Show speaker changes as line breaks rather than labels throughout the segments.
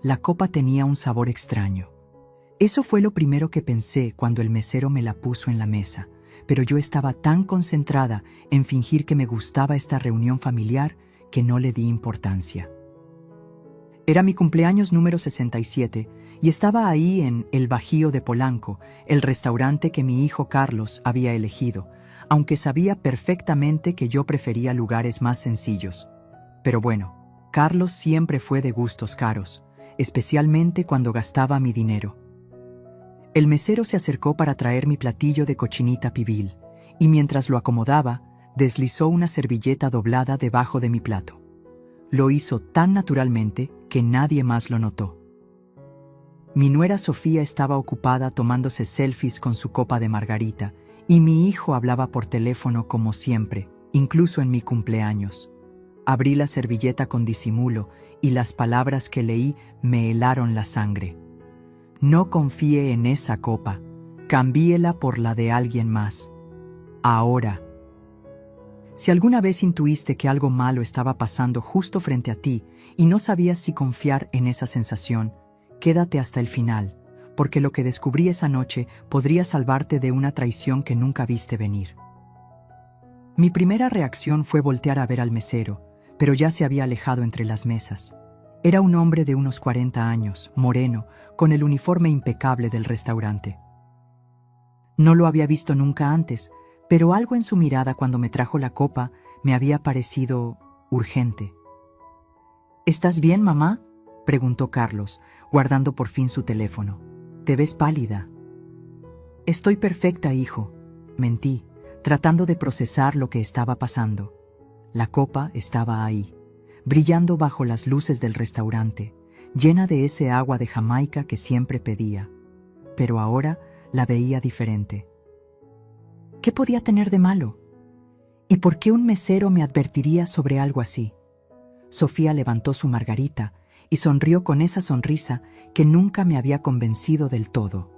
La copa tenía un sabor extraño. Eso fue lo primero que pensé cuando el mesero me la puso en la mesa, pero yo estaba tan concentrada en fingir que me gustaba esta reunión familiar que no le di importancia. Era mi cumpleaños número 67 y estaba ahí en El Bajío de Polanco, el restaurante que mi hijo Carlos había elegido, aunque sabía perfectamente que yo prefería lugares más sencillos. Pero bueno, Carlos siempre fue de gustos caros, especialmente cuando gastaba mi dinero. El mesero se acercó para traer mi platillo de cochinita pibil, y mientras lo acomodaba, deslizó una servilleta doblada debajo de mi plato. Lo hizo tan naturalmente que nadie más lo notó. Mi nuera Sofía estaba ocupada tomándose selfies con su copa de margarita, y mi hijo hablaba por teléfono como siempre, incluso en mi cumpleaños. Abrí la servilleta con disimulo y las palabras que leí me helaron la sangre. No confíe en esa copa, cámbiela por la de alguien más. Ahora. Si alguna vez intuiste que algo malo estaba pasando justo frente a ti y no sabías si confiar en esa sensación, quédate hasta el final, porque lo que descubrí esa noche podría salvarte de una traición que nunca viste venir. Mi primera reacción fue voltear a ver al mesero, pero ya se había alejado entre las mesas. Era un hombre de unos 40 años, moreno, con el uniforme impecable del restaurante. No lo había visto nunca antes, pero algo en su mirada cuando me trajo la copa me había parecido urgente. ¿Estás bien, mamá?, preguntó Carlos, guardando por fin su teléfono. Te ves pálida. Estoy perfecta, hijo, mentí, tratando de procesar lo que estaba pasando. La copa estaba ahí, brillando bajo las luces del restaurante, llena de ese agua de Jamaica que siempre pedía, pero ahora la veía diferente. ¿Qué podía tener de malo? ¿Y por qué un mesero me advertiría sobre algo así? Sofía levantó su margarita y sonrió con esa sonrisa que nunca me había convencido del todo.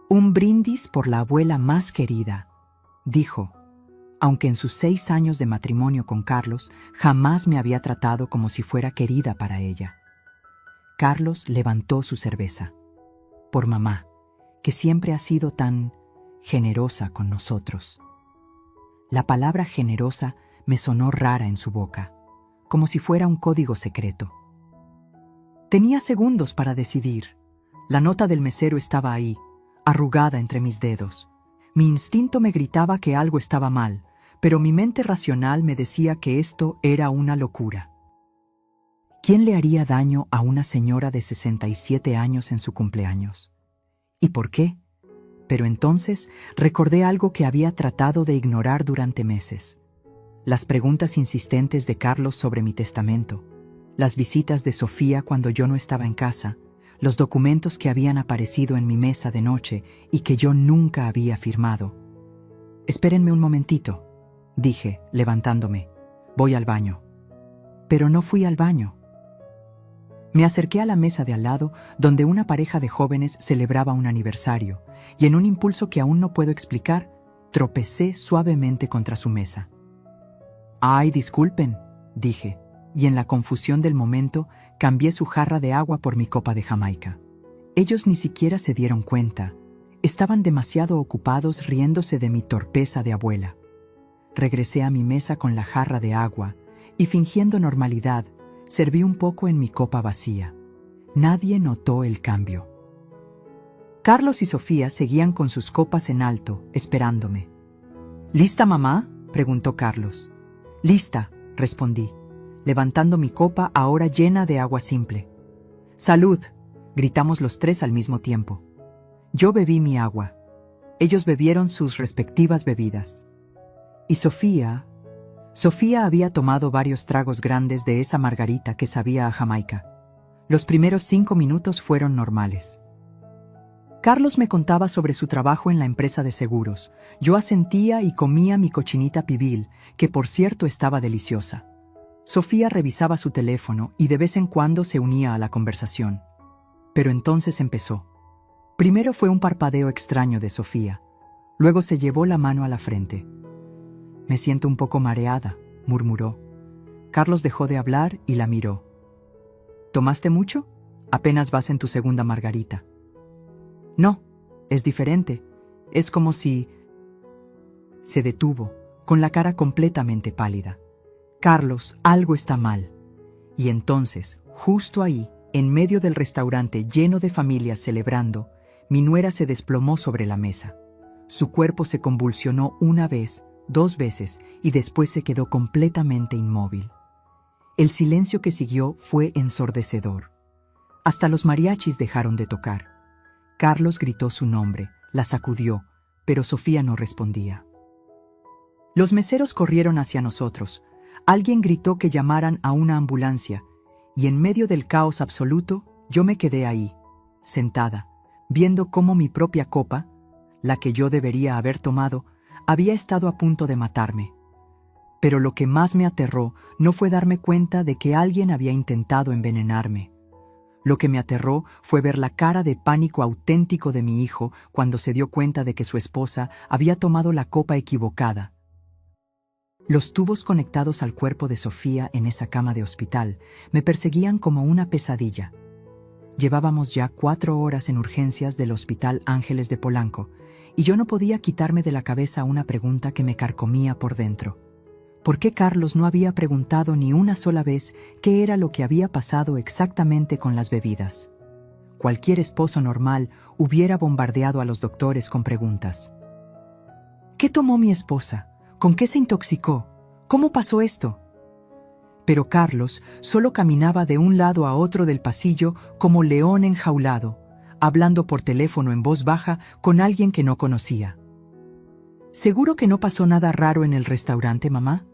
Un brindis por la abuela más querida, dijo, aunque en sus 6 años de matrimonio con Carlos jamás me había tratado como si fuera querida para ella. Carlos levantó su cerveza. Por mamá, que siempre ha sido tan generosa con nosotros. La palabra generosa me sonó rara en su boca, como si fuera un código secreto. Tenía segundos para decidir. La nota del mesero estaba ahí, arrugada entre mis dedos. Mi instinto me gritaba que algo estaba mal, pero mi mente racional me decía que esto era una locura. ¿Quién le haría daño a una señora de 67 años en su cumpleaños? ¿Y por qué? Pero entonces recordé algo que había tratado de ignorar durante meses. Las preguntas insistentes de Carlos sobre mi testamento, las visitas de Sofía cuando yo no estaba en casa, los documentos que habían aparecido en mi mesa de noche y que yo nunca había firmado. Espérenme un momentito, dije, levantándome. Voy al baño. Pero no fui al baño. Me acerqué a la mesa de al lado, donde una pareja de jóvenes celebraba un aniversario, y en un impulso que aún no puedo explicar, tropecé suavemente contra su mesa. «Ay, disculpen», dije, y en la confusión del momento cambié su jarra de agua por mi copa de Jamaica. Ellos ni siquiera se dieron cuenta. Estaban demasiado ocupados riéndose de mi torpeza de abuela. Regresé a mi mesa con la jarra de agua y, fingiendo normalidad, serví un poco en mi copa vacía. Nadie notó el cambio. Carlos y Sofía seguían con sus copas en alto, esperándome. «¿Lista, mamá?», preguntó Carlos. «Lista», respondí, levantando mi copa ahora llena de agua simple. «Salud», gritamos los tres al mismo tiempo. Yo bebí mi agua. Ellos bebieron sus respectivas bebidas. Y Sofía había tomado varios tragos grandes de esa margarita que sabía a Jamaica. Los primeros 5 minutos fueron normales. Carlos me contaba sobre su trabajo en la empresa de seguros. Yo asentía y comía mi cochinita pibil, que por cierto estaba deliciosa. Sofía revisaba su teléfono y de vez en cuando se unía a la conversación. Pero entonces empezó. Primero fue un parpadeo extraño de Sofía. Luego se llevó la mano a la frente. «Me siento un poco mareada», murmuró. Carlos dejó de hablar y la miró. «¿Tomaste mucho?», Apenas vas en tu segunda margarita. No, es diferente. Es como si... Se detuvo, con la cara completamente pálida. Carlos, algo está mal. Y entonces, justo ahí, en medio del restaurante lleno de familias celebrando, mi nuera se desplomó sobre la mesa. Su cuerpo se convulsionó una vez, 2 veces, y después se quedó completamente inmóvil. El silencio que siguió fue ensordecedor. Hasta los mariachis dejaron de tocar. Carlos gritó su nombre, la sacudió, pero Sofía no respondía. Los meseros corrieron hacia nosotros. Alguien gritó que llamaran a una ambulancia, y en medio del caos absoluto, yo me quedé ahí, sentada, viendo cómo mi propia copa, la que yo debería haber tomado, había estado a punto de matarme. Pero lo que más me aterró no fue darme cuenta de que alguien había intentado envenenarme. Lo que me aterró fue ver la cara de pánico auténtico de mi hijo cuando se dio cuenta de que su esposa había tomado la copa equivocada. Los tubos conectados al cuerpo de Sofía en esa cama de hospital me perseguían como una pesadilla. Llevábamos ya 4 horas en urgencias del Hospital Ángeles de Polanco, y yo no podía quitarme de la cabeza una pregunta que me carcomía por dentro. ¿Por qué Carlos no había preguntado ni una sola vez qué era lo que había pasado exactamente con las bebidas? Cualquier esposo normal hubiera bombardeado a los doctores con preguntas. ¿Qué tomó mi esposa? ¿Con qué se intoxicó? ¿Cómo pasó esto? Pero Carlos solo caminaba de un lado a otro del pasillo como león enjaulado, hablando por teléfono en voz baja con alguien que no conocía. ¿Seguro que no pasó nada raro en el restaurante, mamá?,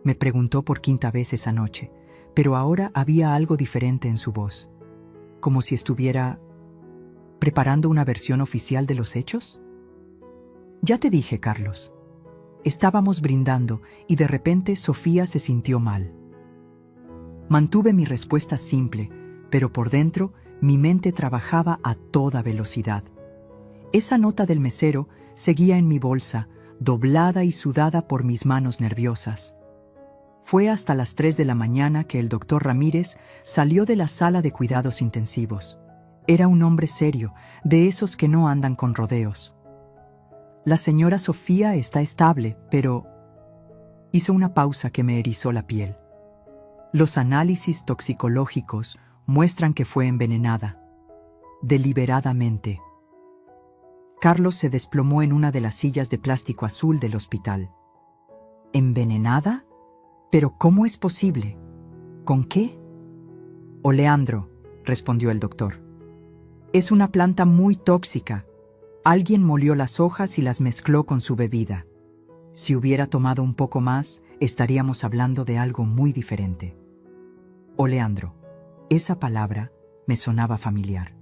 me preguntó por 5ª vez esa noche, pero ahora había algo diferente en su voz, como si estuviera preparando una versión oficial de los hechos. Ya te dije, Carlos. Estábamos brindando y de repente Sofía se sintió mal. Mantuve mi respuesta simple, pero por dentro mi mente trabajaba a toda velocidad. Esa nota del mesero seguía en mi bolsa, doblada y sudada por mis manos nerviosas. Fue hasta las 3 de la mañana que el doctor Ramírez salió de la sala de cuidados intensivos. Era un hombre serio, de esos que no andan con rodeos. La señora Sofía está estable, pero... Hizo una pausa que me erizó la piel. Los análisis toxicológicos muestran que fue envenenada. Deliberadamente. Carlos se desplomó en una de las sillas de plástico azul del hospital. ¿Envenenada? ¿Pero cómo es posible? ¿Con qué? Oleandro, respondió el doctor. Es una planta muy tóxica. Alguien molió las hojas y las mezcló con su bebida. Si hubiera tomado un poco más, estaríamos hablando de algo muy diferente. Oleandro. Esa palabra me sonaba familiar.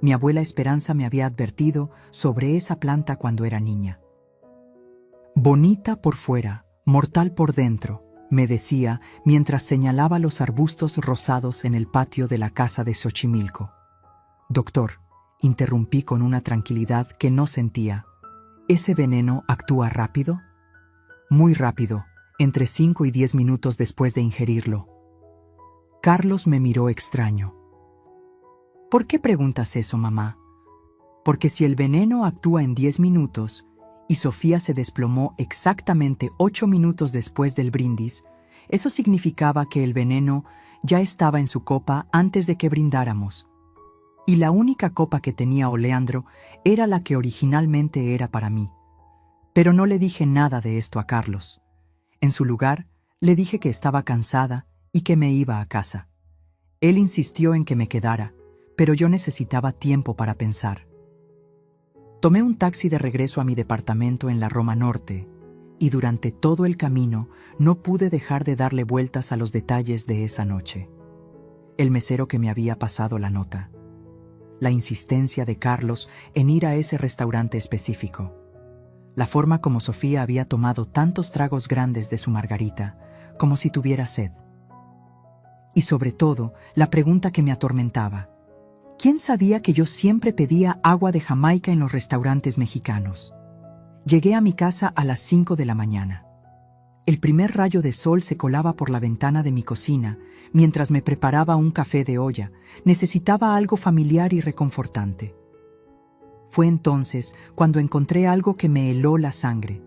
Mi abuela Esperanza me había advertido sobre esa planta cuando era niña. Bonita por fuera, mortal por dentro, me decía mientras señalaba los arbustos rosados en el patio de la casa de Xochimilco. Doctor, interrumpí con una tranquilidad que no sentía. ¿Ese veneno actúa rápido? Muy rápido, entre 5 y 10 minutos después de ingerirlo. Carlos me miró extraño. ¿Por qué preguntas eso, mamá? Porque si el veneno actúa en 10 minutos y Sofía se desplomó exactamente 8 minutos después del brindis, eso significaba que el veneno ya estaba en su copa antes de que brindáramos. Y la única copa que tenía Oleandro era la que originalmente era para mí. Pero no le dije nada de esto a Carlos. En su lugar, le dije que estaba cansada y que me iba a casa. Él insistió en que me quedara, pero yo necesitaba tiempo para pensar. Tomé un taxi de regreso a mi departamento en la Roma Norte, y durante todo el camino no pude dejar de darle vueltas a los detalles de esa noche. El mesero que me había pasado la nota. La insistencia de Carlos en ir a ese restaurante específico. La forma como Sofía había tomado tantos tragos grandes de su margarita, como si tuviera sed. Y sobre todo, la pregunta que me atormentaba. ¿Quién sabía que yo siempre pedía agua de Jamaica en los restaurantes mexicanos? Llegué a mi casa a las 5 de la mañana. El primer rayo de sol se colaba por la ventana de mi cocina mientras me preparaba un café de olla. Necesitaba algo familiar y reconfortante. Fue entonces cuando encontré algo que me heló la sangre.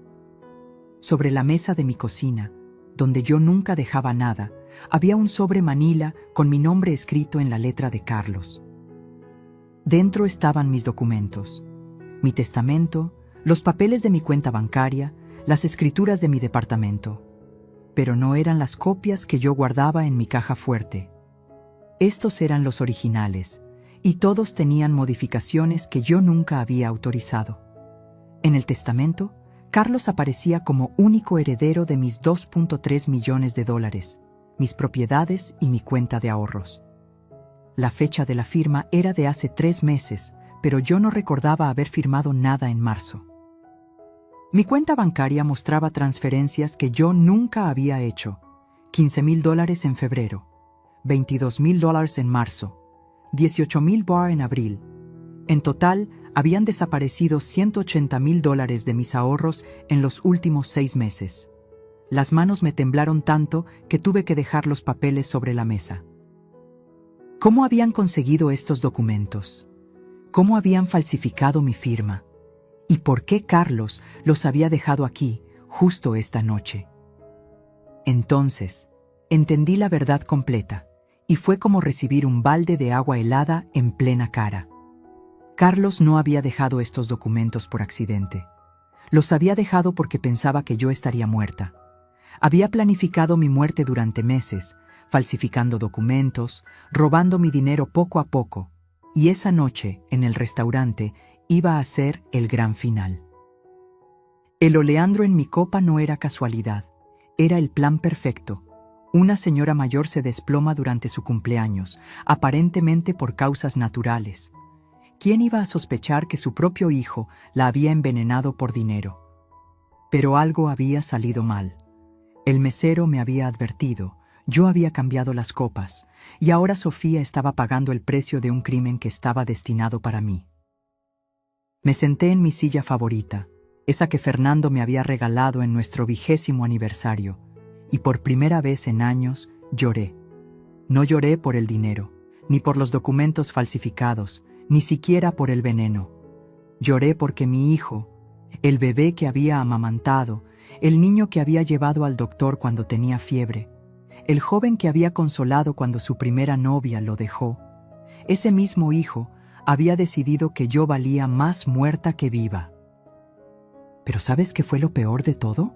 Sobre la mesa de mi cocina, donde yo nunca dejaba nada, había un sobre manila con mi nombre escrito en la letra de Carlos. Dentro estaban mis documentos, mi testamento, los papeles de mi cuenta bancaria, las escrituras de mi departamento. Pero no eran las copias que yo guardaba en mi caja fuerte. Estos eran los originales, y todos tenían modificaciones que yo nunca había autorizado. En el testamento, Carlos aparecía como único heredero de mis $2.3 millones, mis propiedades y mi cuenta de ahorros. La fecha de la firma era de hace 3 meses, pero yo no recordaba haber firmado nada en marzo. Mi cuenta bancaria mostraba transferencias que yo nunca había hecho: $15,000 en febrero, $22,000 en marzo, $18,000 en abril. En total, habían desaparecido $180,000 de mis ahorros en los últimos 6 meses. Las manos me temblaron tanto que tuve que dejar los papeles sobre la mesa. ¿Cómo habían conseguido estos documentos? ¿Cómo habían falsificado mi firma? ¿Y por qué Carlos los había dejado aquí, justo esta noche? Entonces, entendí la verdad completa, y fue como recibir un balde de agua helada en plena cara. Carlos no había dejado estos documentos por accidente. Los había dejado porque pensaba que yo estaría muerta. Había planificado mi muerte durante meses, falsificando documentos, robando mi dinero poco a poco, y esa noche, en el restaurante, iba a ser el gran final. El oleandro en mi copa no era casualidad, era el plan perfecto. Una señora mayor se desploma durante su cumpleaños, aparentemente por causas naturales. ¿Quién iba a sospechar que su propio hijo la había envenenado por dinero? Pero algo había salido mal. El mesero me había advertido, yo había cambiado las copas, y ahora Sofía estaba pagando el precio de un crimen que estaba destinado para mí. Me senté en mi silla favorita, esa que Fernando me había regalado en nuestro 20º aniversario, y por primera vez en años lloré. No lloré por el dinero, ni por los documentos falsificados, ni siquiera por el veneno. Lloré porque mi hijo, el bebé que había amamantado, el niño que había llevado al doctor cuando tenía fiebre, el joven que había consolado cuando su primera novia lo dejó, ese mismo hijo había decidido que yo valía más muerta que viva. ¿Pero sabes qué fue lo peor de todo?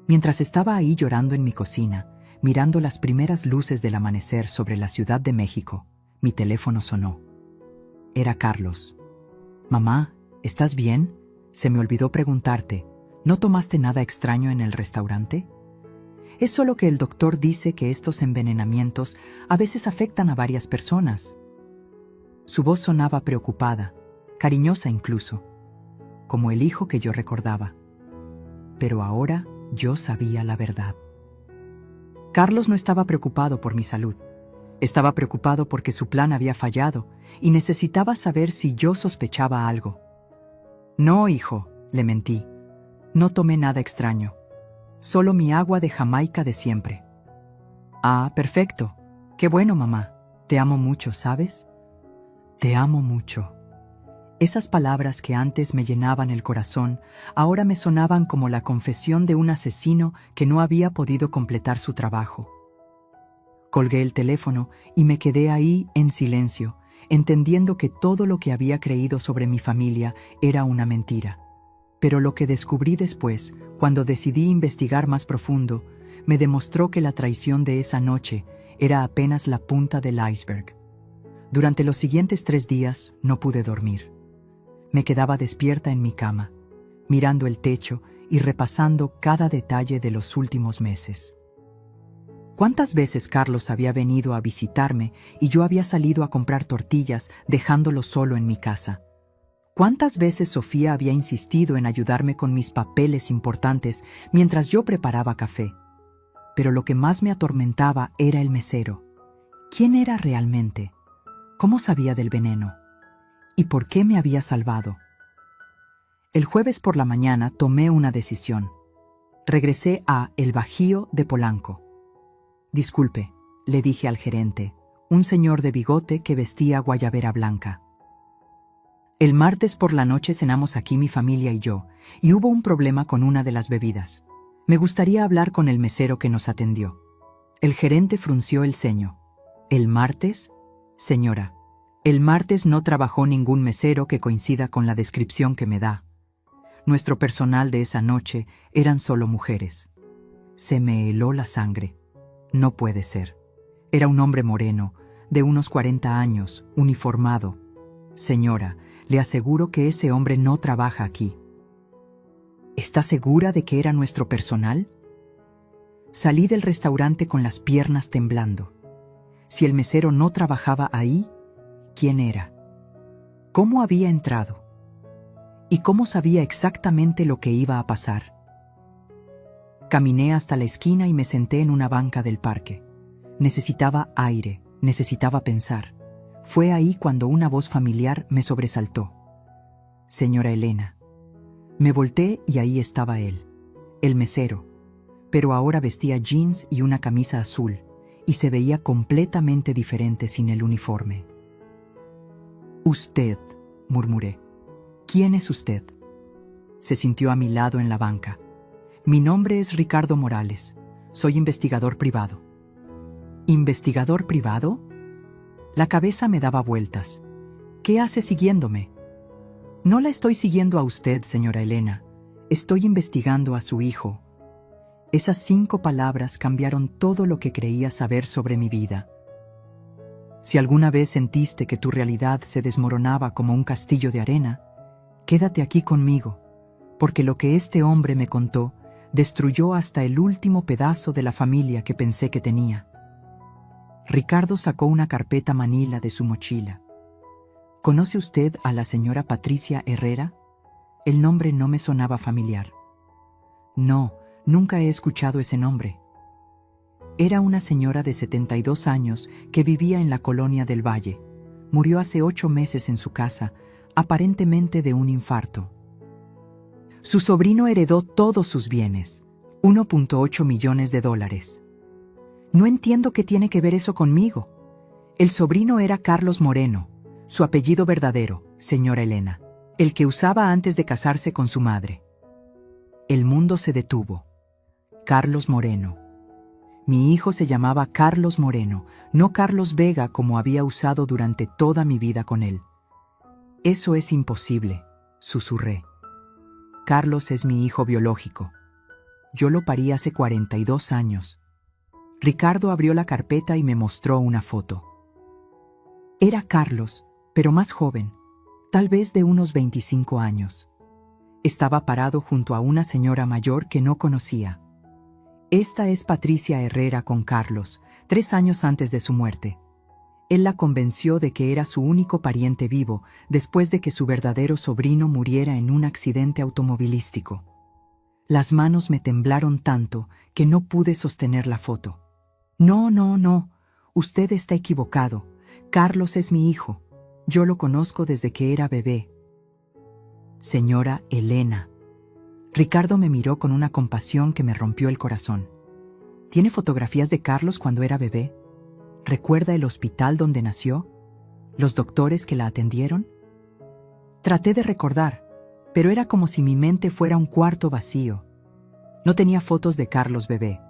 Mientras estaba ahí llorando en mi cocina, mirando las primeras luces del amanecer sobre la Ciudad de México, mi teléfono sonó. Era Carlos. «Mamá, ¿estás bien? Se me olvidó preguntarte, ¿no tomaste nada extraño en el restaurante? Es solo que el doctor dice que estos envenenamientos a veces afectan a varias personas». Su voz sonaba preocupada, cariñosa incluso, como el hijo que yo recordaba. Pero ahora yo sabía la verdad. Carlos no estaba preocupado por mi salud. Estaba preocupado porque su plan había fallado y necesitaba saber si yo sospechaba algo. «No, hijo», le mentí. «No tomé nada extraño. Solo mi agua de Jamaica de siempre». «Ah, perfecto. Qué bueno, mamá. Te amo mucho, ¿sabes? Te amo mucho». Esas palabras que antes me llenaban el corazón, ahora me sonaban como la confesión de un asesino que no había podido completar su trabajo. Colgué el teléfono y me quedé ahí en silencio, entendiendo que todo lo que había creído sobre mi familia era una mentira. Pero lo que descubrí después, cuando decidí investigar más profundo, me demostró que la traición de esa noche era apenas la punta del iceberg. Durante los siguientes 3 días no pude dormir. Me quedaba despierta en mi cama, mirando el techo y repasando cada detalle de los últimos meses. ¿Cuántas veces Carlos había venido a visitarme y yo había salido a comprar tortillas dejándolo solo en mi casa? ¿Cuántas veces Sofía había insistido en ayudarme con mis papeles importantes mientras yo preparaba café? Pero lo que más me atormentaba era el mesero. ¿Quién era realmente? ¿Cómo sabía del veneno? ¿Y por qué me había salvado? El jueves por la mañana tomé una decisión. Regresé a El Bajío de Polanco. Disculpe, le dije al gerente, un señor de bigote que vestía guayabera blanca. El martes por la noche cenamos aquí mi familia y yo, y hubo un problema con una de las bebidas. Me gustaría hablar con el mesero que nos atendió. El gerente frunció el ceño. ¿El martes? Señora, el martes no trabajó ningún mesero que coincida con la descripción que me da. Nuestro personal de esa noche eran solo mujeres. Se me heló la sangre. No puede ser. Era un hombre moreno, de unos 40 años, uniformado. Señora, le aseguro que ese hombre no trabaja aquí. ¿Está segura de que era nuestro personal? Salí del restaurante con las piernas temblando. Si el mesero no trabajaba ahí, ¿quién era? ¿Cómo había entrado? ¿Y cómo sabía exactamente lo que iba a pasar? Caminé hasta la esquina y me senté en una banca del parque. Necesitaba aire, necesitaba pensar. Fue ahí cuando una voz familiar me sobresaltó. Señora Elena. Me volteé y ahí estaba él, el mesero, pero ahora vestía jeans y una camisa azul, y se veía completamente diferente sin el uniforme. Usted, murmuré. ¿Quién es usted? Se sintió a mi lado en la banca. Mi nombre es Ricardo Morales. Soy investigador privado. ¿Investigador privado? La cabeza me daba vueltas. ¿Qué hace siguiéndome? No la estoy siguiendo a usted, señora Elena. Estoy investigando a su hijo. Esas 5 palabras cambiaron todo lo que creía saber sobre mi vida. Si alguna vez sentiste que tu realidad se desmoronaba como un castillo de arena, quédate aquí conmigo, porque lo que este hombre me contó destruyó hasta el último pedazo de la familia que pensé que tenía. Ricardo sacó una carpeta manila de su mochila. ¿Conoce usted a la señora Patricia Herrera? El nombre no me sonaba familiar. No, nunca he escuchado ese nombre. Era una señora de 72 años que vivía en la colonia del Valle. Murió hace 8 meses en su casa, aparentemente de un infarto. Su sobrino heredó todos sus bienes, $1.8 millones. No entiendo qué tiene que ver eso conmigo. El sobrino era Carlos Moreno, su apellido verdadero, señora Elena, el que usaba antes de casarse con su madre. El mundo se detuvo. Carlos Moreno. Mi hijo se llamaba Carlos Moreno, no Carlos Vega como había usado durante toda mi vida con él. Eso es imposible, susurré. Carlos es mi hijo biológico. Yo lo parí hace 42 años. Ricardo abrió la carpeta y me mostró una foto. Era Carlos, pero más joven, tal vez de unos 25 años. Estaba parado junto a una señora mayor que no conocía. Esta es Patricia Herrera con Carlos, 3 años antes de su muerte. Él la convenció de que era su único pariente vivo después de que su verdadero sobrino muriera en un accidente automovilístico. Las manos me temblaron tanto que no pude sostener la foto. No, usted está equivocado. Carlos es mi hijo. Yo lo conozco desde que era bebé. Señora Elena. Ricardo me miró con una compasión que me rompió el corazón. ¿Tiene fotografías de Carlos cuando era bebé? ¿Recuerda el hospital donde nació? ¿Los doctores que la atendieron? Traté de recordar, pero era como si mi mente fuera un cuarto vacío. No tenía fotos de Carlos bebé.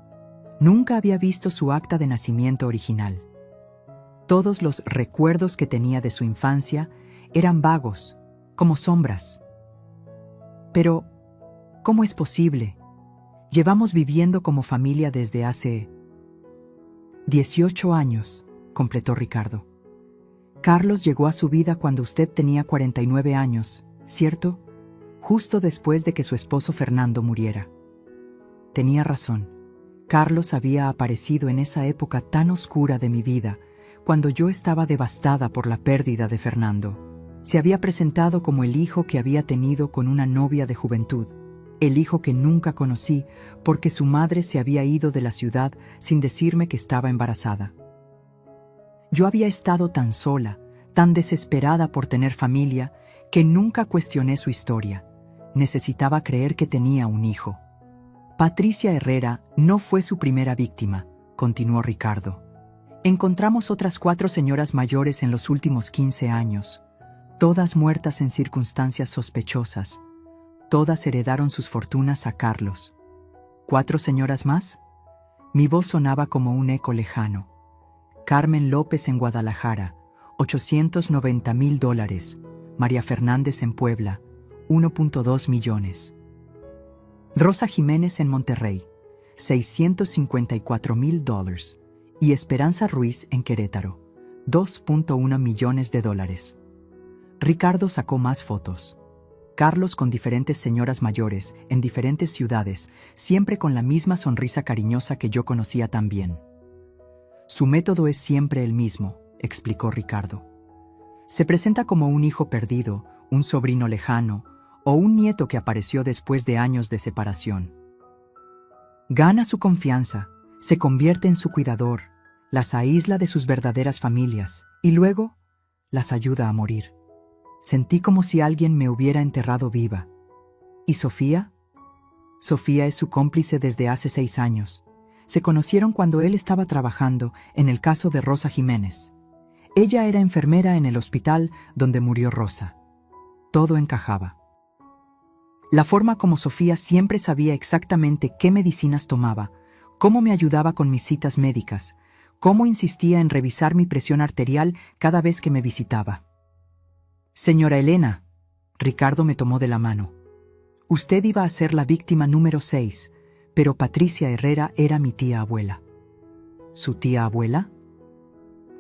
Nunca había visto su acta de nacimiento original. Todos los recuerdos que tenía de su infancia eran vagos, como sombras. Pero, ¿cómo es posible? Llevamos viviendo como familia desde hace 18 años, completó Ricardo. Carlos llegó a su vida cuando usted tenía 49 años, ¿cierto? Justo después de que su esposo Fernando muriera. Tenía razón. Carlos había aparecido en esa época tan oscura de mi vida, cuando yo estaba devastada por la pérdida de Fernando. Se había presentado como el hijo que había tenido con una novia de juventud, el hijo que nunca conocí porque su madre se había ido de la ciudad sin decirme que estaba embarazada. Yo había estado tan sola, tan desesperada por tener familia, que nunca cuestioné su historia. Necesitaba creer que tenía un hijo. Patricia Herrera no fue su primera víctima, continuó Ricardo. Encontramos otras 4 señoras mayores en los últimos 15 años, todas muertas en circunstancias sospechosas. Todas heredaron sus fortunas a Carlos. ¿4 señoras más? Mi voz sonaba como un eco lejano. Carmen López en Guadalajara, $890,000. María Fernández en Puebla, 1.2 millones. Rosa Jiménez en Monterrey, $654,000. Y Esperanza Ruiz en Querétaro, $2.1 millones. Ricardo sacó más fotos. Carlos con diferentes señoras mayores, en diferentes ciudades, siempre con la misma sonrisa cariñosa que yo conocía tan bien. Su método es siempre el mismo, explicó Ricardo. Se presenta como un hijo perdido, un sobrino lejano, o un nieto que apareció después de años de separación. Gana su confianza, se convierte en su cuidador, las aísla de sus verdaderas familias y luego las ayuda a morir. Sentí como si alguien me hubiera enterrado viva. ¿Y Sofía? Sofía es su cómplice desde hace 6 años. Se conocieron cuando él estaba trabajando en el caso de Rosa Jiménez. Ella era enfermera en el hospital donde murió Rosa. Todo encajaba. La forma como Sofía siempre sabía exactamente qué medicinas tomaba, cómo me ayudaba con mis citas médicas, cómo insistía en revisar mi presión arterial cada vez que me visitaba. Señora Elena, Ricardo me tomó de la mano. Usted iba a ser la víctima número 6, pero Patricia Herrera era mi tía abuela. ¿Su tía abuela?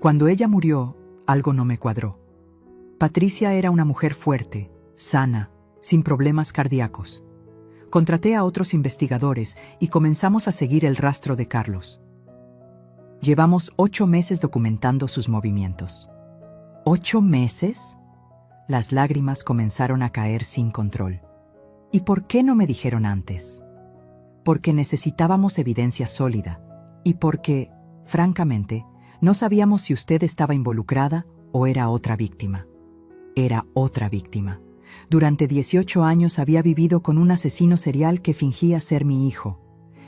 Cuando ella murió, algo no me cuadró. Patricia era una mujer fuerte, sana, sin problemas cardíacos. Contraté a otros investigadores y comenzamos a seguir el rastro de Carlos. Llevamos 8 meses documentando sus movimientos. ¿8 meses? Las lágrimas comenzaron a caer sin control. ¿Y por qué no me dijeron antes? Porque necesitábamos evidencia sólida y porque, francamente, no sabíamos si usted estaba involucrada o era otra víctima. Era otra víctima. Durante 18 años había vivido con un asesino serial que fingía ser mi hijo.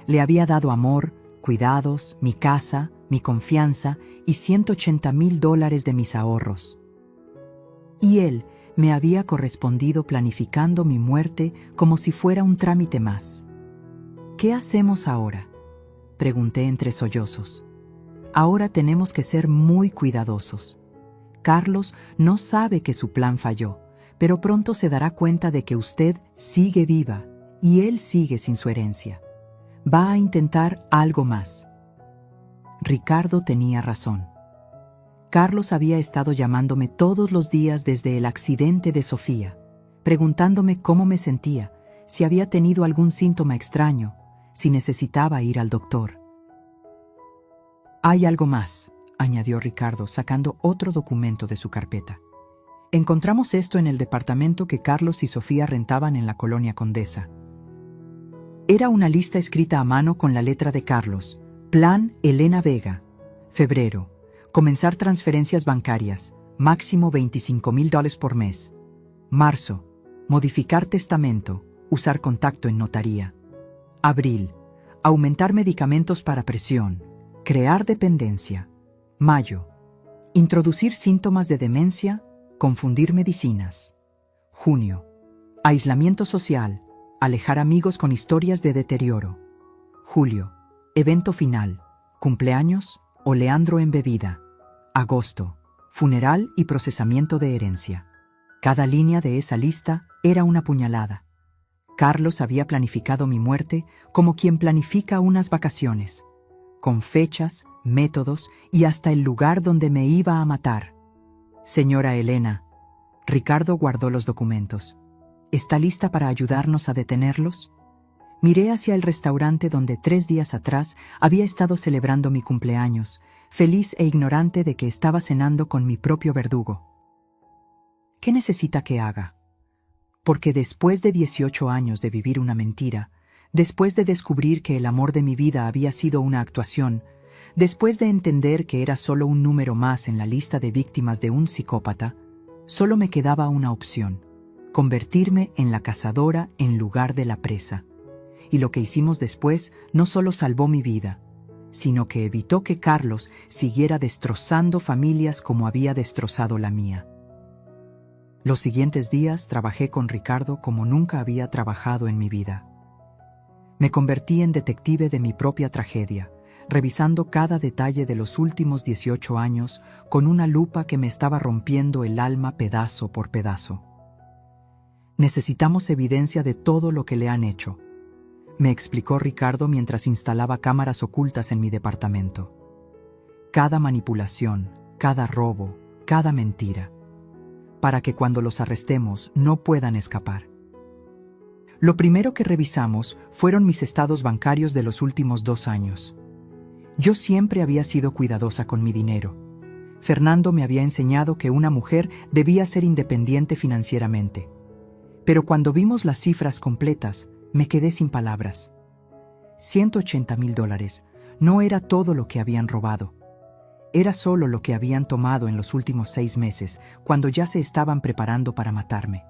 Le había dado amor, cuidados, mi casa, mi confianza y $180,000 de mis ahorros. Y él me había correspondido planificando mi muerte como si fuera un trámite más. ¿Qué hacemos ahora?, pregunté entre sollozos. Ahora tenemos que ser muy cuidadosos. Carlos no sabe que su plan falló, pero pronto se dará cuenta de que usted sigue viva y él sigue sin su herencia. Va a intentar algo más. Ricardo tenía razón. Carlos había estado llamándome todos los días desde el accidente de Sofía, preguntándome cómo me sentía, si había tenido algún síntoma extraño, si necesitaba ir al doctor. Hay algo más, añadió Ricardo, sacando otro documento de su carpeta. Encontramos esto en el departamento que Carlos y Sofía rentaban en la colonia Condesa. Era una lista escrita a mano con la letra de Carlos. Plan Elena Vega. Febrero. Comenzar transferencias bancarias. Máximo $25,000 por mes. Marzo. Modificar testamento. Usar contacto en notaría. Abril. Aumentar medicamentos para presión. Crear dependencia. Mayo. Introducir síntomas de demencia. Confundir medicinas. Junio. Aislamiento social. Alejar amigos con historias de deterioro. Julio. Evento final. Cumpleaños o Leandro en bebida. Agosto. Funeral y procesamiento de herencia. Cada línea de esa lista era una puñalada. Carlos había planificado mi muerte como quien planifica unas vacaciones, con fechas, métodos y hasta el lugar donde me iba a matar. Señora Elena, Ricardo guardó los documentos. ¿Está lista para ayudarnos a detenerlos? Miré hacia el restaurante donde 3 días atrás había estado celebrando mi cumpleaños, feliz e ignorante de que estaba cenando con mi propio verdugo. ¿Qué necesita que haga? Porque después de 18 años de vivir una mentira, después de descubrir que el amor de mi vida había sido una actuación, después de entender que era solo un número más en la lista de víctimas de un psicópata, solo me quedaba una opción: convertirme en la cazadora en lugar de la presa. y lo que hicimos después no solo salvó mi vida, sino que evitó que Carlos siguiera destrozando familias como había destrozado la mía. Los siguientes días trabajé con Ricardo como nunca había trabajado en mi vida. Me convertí en detective de mi propia tragedia, revisando cada detalle de los últimos 18 años con una lupa que me estaba rompiendo el alma pedazo por pedazo. Necesitamos evidencia de todo lo que le han hecho, me explicó Ricardo mientras instalaba cámaras ocultas en mi departamento. Cada manipulación, cada robo, cada mentira, para que cuando los arrestemos no puedan escapar. Lo primero que revisamos fueron mis estados bancarios de los últimos 2 años. Yo siempre había sido cuidadosa con mi dinero. Fernando me había enseñado que una mujer debía ser independiente financieramente. Pero cuando vimos las cifras completas, me quedé sin palabras. $180,000 no era todo lo que habían robado. Era solo lo que habían tomado en los últimos 6 meses, cuando ya se estaban preparando para matarme.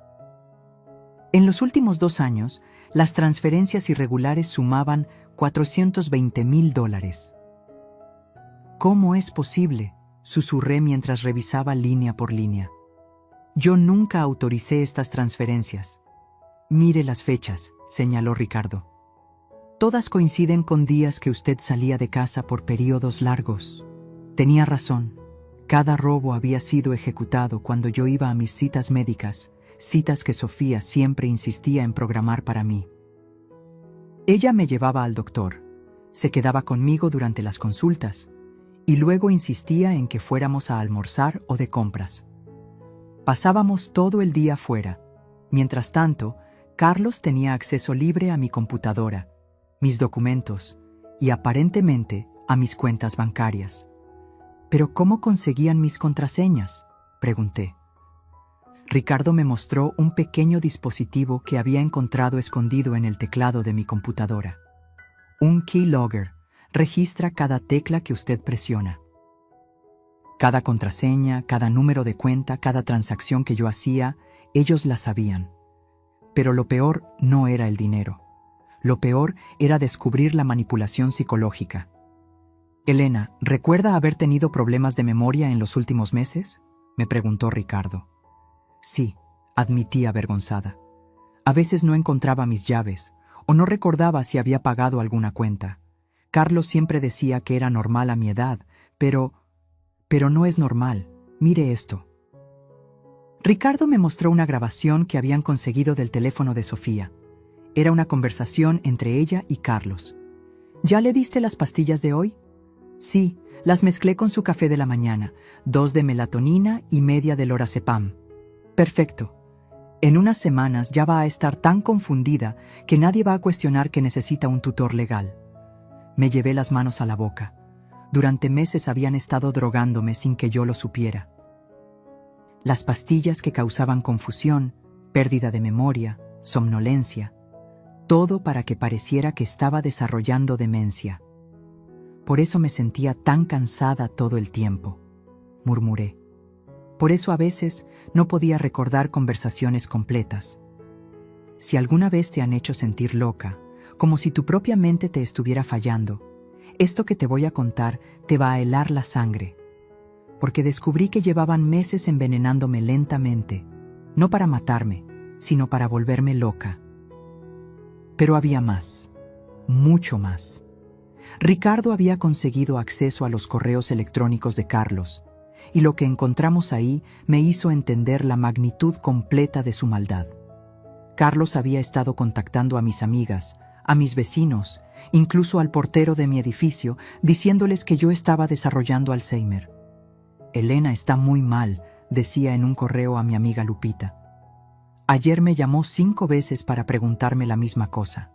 En los últimos 2 años, las transferencias irregulares sumaban $420,000. ¿Cómo es posible?, susurré mientras revisaba línea por línea. Yo nunca autoricé estas transferencias. Mire las fechas, señaló Ricardo. Todas coinciden con días que usted salía de casa por periodos largos. Tenía razón. Cada robo había sido ejecutado cuando yo iba a mis citas médicas, citas que Sofía siempre insistía en programar para mí. Ella me llevaba al doctor, se quedaba conmigo durante las consultas, y luego insistía en que fuéramos a almorzar o de compras. Pasábamos todo el día fuera. Mientras tanto, Carlos tenía acceso libre a mi computadora, mis documentos y aparentemente a mis cuentas bancarias. ¿Pero cómo conseguían mis contraseñas?, pregunté. Ricardo me mostró un pequeño dispositivo que había encontrado escondido en el teclado de mi computadora. Un keylogger registra cada tecla que usted presiona. Cada contraseña, cada número de cuenta, cada transacción que yo hacía, ellos la sabían. Pero lo peor no era el dinero. Lo peor era descubrir la manipulación psicológica. Elena, ¿recuerda haber tenido problemas de memoria en los últimos meses?, me preguntó Ricardo. Sí, admití avergonzada. A veces no encontraba mis llaves, o no recordaba si había pagado alguna cuenta. Carlos siempre decía que era normal a mi edad, pero no es normal. Mire esto. Ricardo me mostró una grabación que habían conseguido del teléfono de Sofía. Era una conversación entre ella y Carlos. ¿Ya le diste las pastillas de hoy? Sí, las mezclé con su café de la mañana, 2 de melatonina y media de lorazepam. Perfecto. En unas semanas ya va a estar tan confundida que nadie va a cuestionar que necesita un tutor legal. Me llevé las manos a la boca. Durante meses habían estado drogándome sin que yo lo supiera. Las pastillas que causaban confusión, pérdida de memoria, somnolencia, todo para que pareciera que estaba desarrollando demencia. Por eso me sentía tan cansada todo el tiempo, murmuré. Por eso a veces no podía recordar conversaciones completas. Si alguna vez te han hecho sentir loca, como si tu propia mente te estuviera fallando, esto que te voy a contar te va a helar la sangre. Porque descubrí que llevaban meses envenenándome lentamente, no para matarme, sino para volverme loca. Pero había más, mucho más. Ricardo había conseguido acceso a los correos electrónicos de Carlos, y lo que encontramos ahí me hizo entender la magnitud completa de su maldad. Carlos había estado contactando a mis amigas, a mis vecinos, incluso al portero de mi edificio, diciéndoles que yo estaba desarrollando Alzheimer. Elena está muy mal, decía en un correo a mi amiga Lupita. Ayer me llamó 5 veces para preguntarme la misma cosa.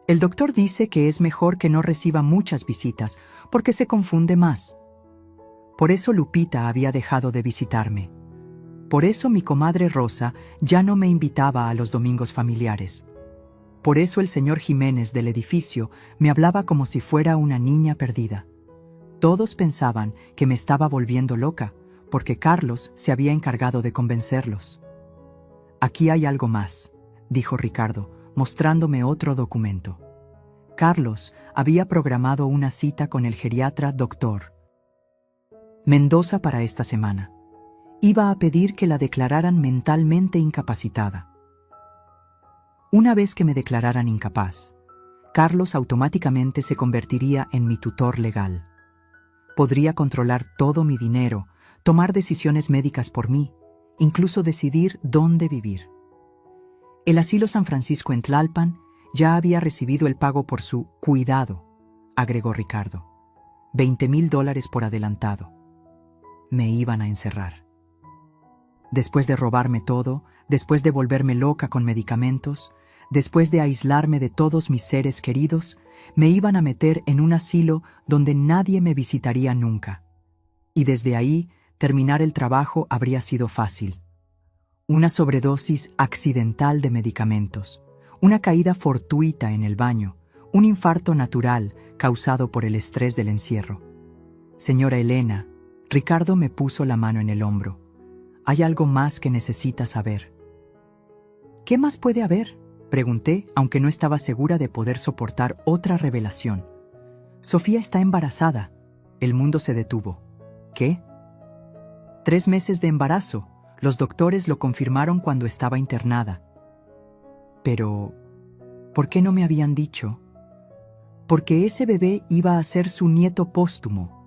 El doctor dice que es mejor que no reciba muchas visitas porque se confunde más. Por eso Lupita había dejado de visitarme. Por eso mi comadre Rosa ya no me invitaba a los domingos familiares. Por eso el señor Jiménez del edificio me hablaba como si fuera una niña perdida. Todos pensaban que me estaba volviendo loca, porque Carlos se había encargado de convencerlos. Aquí hay algo más, dijo Ricardo, mostrándome otro documento. Carlos había programado una cita con el geriatra Dr. Mendoza para esta semana. Iba a pedir que la declararan mentalmente incapacitada. Una vez que me declararan incapaz, Carlos automáticamente se convertiría en mi tutor legal. Podría controlar todo mi dinero, tomar decisiones médicas por mí, incluso decidir dónde vivir. El asilo San Francisco en Tlalpan ya había recibido el pago por su cuidado, agregó Ricardo. $20,000 por adelantado. Me iban a encerrar. Después de robarme todo, después de volverme loca con medicamentos, después de aislarme de todos mis seres queridos, me iban a meter en un asilo donde nadie me visitaría nunca. Y desde ahí, terminar el trabajo habría sido fácil. Una sobredosis accidental de medicamentos, una caída fortuita en el baño, un infarto natural causado por el estrés del encierro. Señora Elena, Ricardo me puso la mano en el hombro. Hay algo más que necesita saber. ¿Qué más puede haber?, pregunté, aunque no estaba segura de poder soportar otra revelación. Sofía está embarazada. El mundo se detuvo. ¿Qué? 3 meses de embarazo. Los doctores lo confirmaron cuando estaba internada. Pero, ¿por qué no me habían dicho? Porque ese bebé iba a ser su nieto póstumo.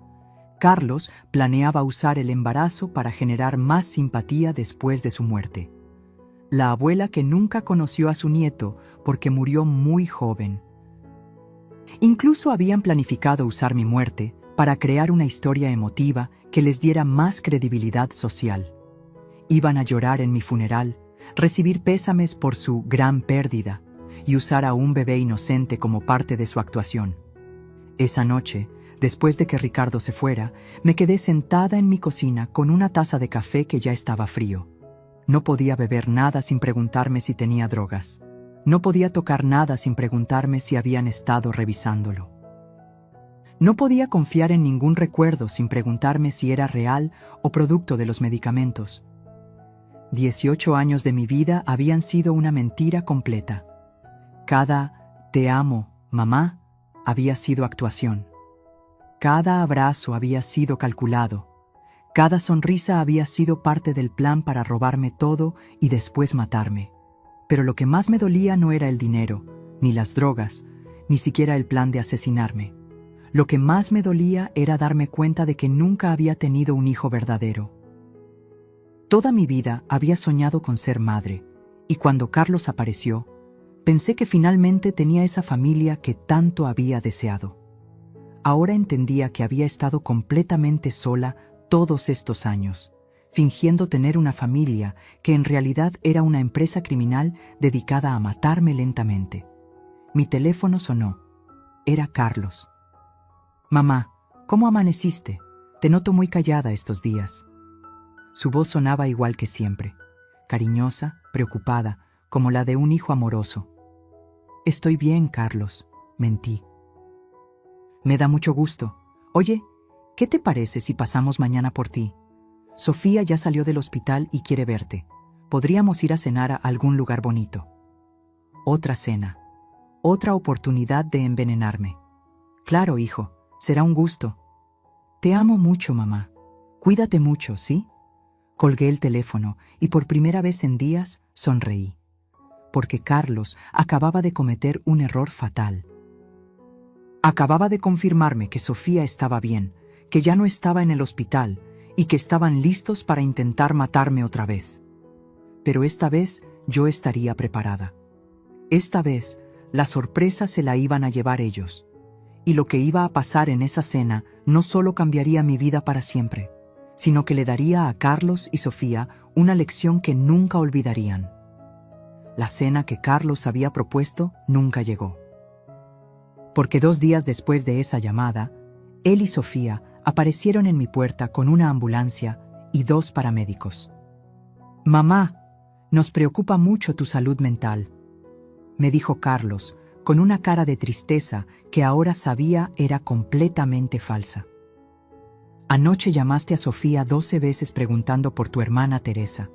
Carlos planeaba usar el embarazo para generar más simpatía después de su muerte. La abuela que nunca conoció a su nieto porque murió muy joven. Incluso habían planificado usar mi muerte para crear una historia emotiva que les diera más credibilidad social. Iban a llorar en mi funeral, recibir pésames por su gran pérdida y usar a un bebé inocente como parte de su actuación. Esa noche, después de que Ricardo se fuera, me quedé sentada en mi cocina con una taza de café que ya estaba frío. No podía beber nada sin preguntarme si tenía drogas. No podía tocar nada sin preguntarme si habían estado revisándolo. No podía confiar en ningún recuerdo sin preguntarme si era real o producto de los medicamentos. 18 años de mi vida habían sido una mentira completa. Cada "te amo, mamá" había sido actuación. Cada abrazo había sido calculado. Cada sonrisa había sido parte del plan para robarme todo y después matarme. Pero lo que más me dolía no era el dinero, ni las drogas, ni siquiera el plan de asesinarme. Lo que más me dolía era darme cuenta de que nunca había tenido un hijo verdadero. Toda mi vida había soñado con ser madre, y cuando Carlos apareció, pensé que finalmente tenía esa familia que tanto había deseado. Ahora entendía que había estado completamente sola todos estos años, fingiendo tener una familia que en realidad era una empresa criminal dedicada a matarme lentamente. Mi teléfono sonó. Era Carlos. «Mamá, ¿cómo amaneciste? Te noto muy callada estos días». Su voz sonaba igual que siempre, cariñosa, preocupada, como la de un hijo amoroso. «Estoy bien, Carlos», mentí. «Me da mucho gusto. Oye, ¿qué te parece si pasamos mañana por ti? Sofía ya salió del hospital y quiere verte. Podríamos ir a cenar a algún lugar bonito». Otra cena. Otra oportunidad de envenenarme. «Claro, hijo, será un gusto». «Te amo mucho, mamá. Cuídate mucho, ¿sí?» Colgué el teléfono y por primera vez en días sonreí. Porque Carlos acababa de cometer un error fatal. Acababa de confirmarme que Sofía estaba bien, que ya no estaba en el hospital y que estaban listos para intentar matarme otra vez. Pero esta vez yo estaría preparada. Esta vez la sorpresa se la iban a llevar ellos. Y lo que iba a pasar en esa cena no solo cambiaría mi vida para siempre, sino que le daría a Carlos y Sofía una lección que nunca olvidarían. La cena que Carlos había propuesto nunca llegó. Porque 2 días después de esa llamada, él y Sofía aparecieron en mi puerta con una ambulancia y 2 paramédicos. «Mamá, nos preocupa mucho tu salud mental», me dijo Carlos, con una cara de tristeza que ahora sabía era completamente falsa. «Anoche llamaste a Sofía 12 veces preguntando por tu hermana Teresa».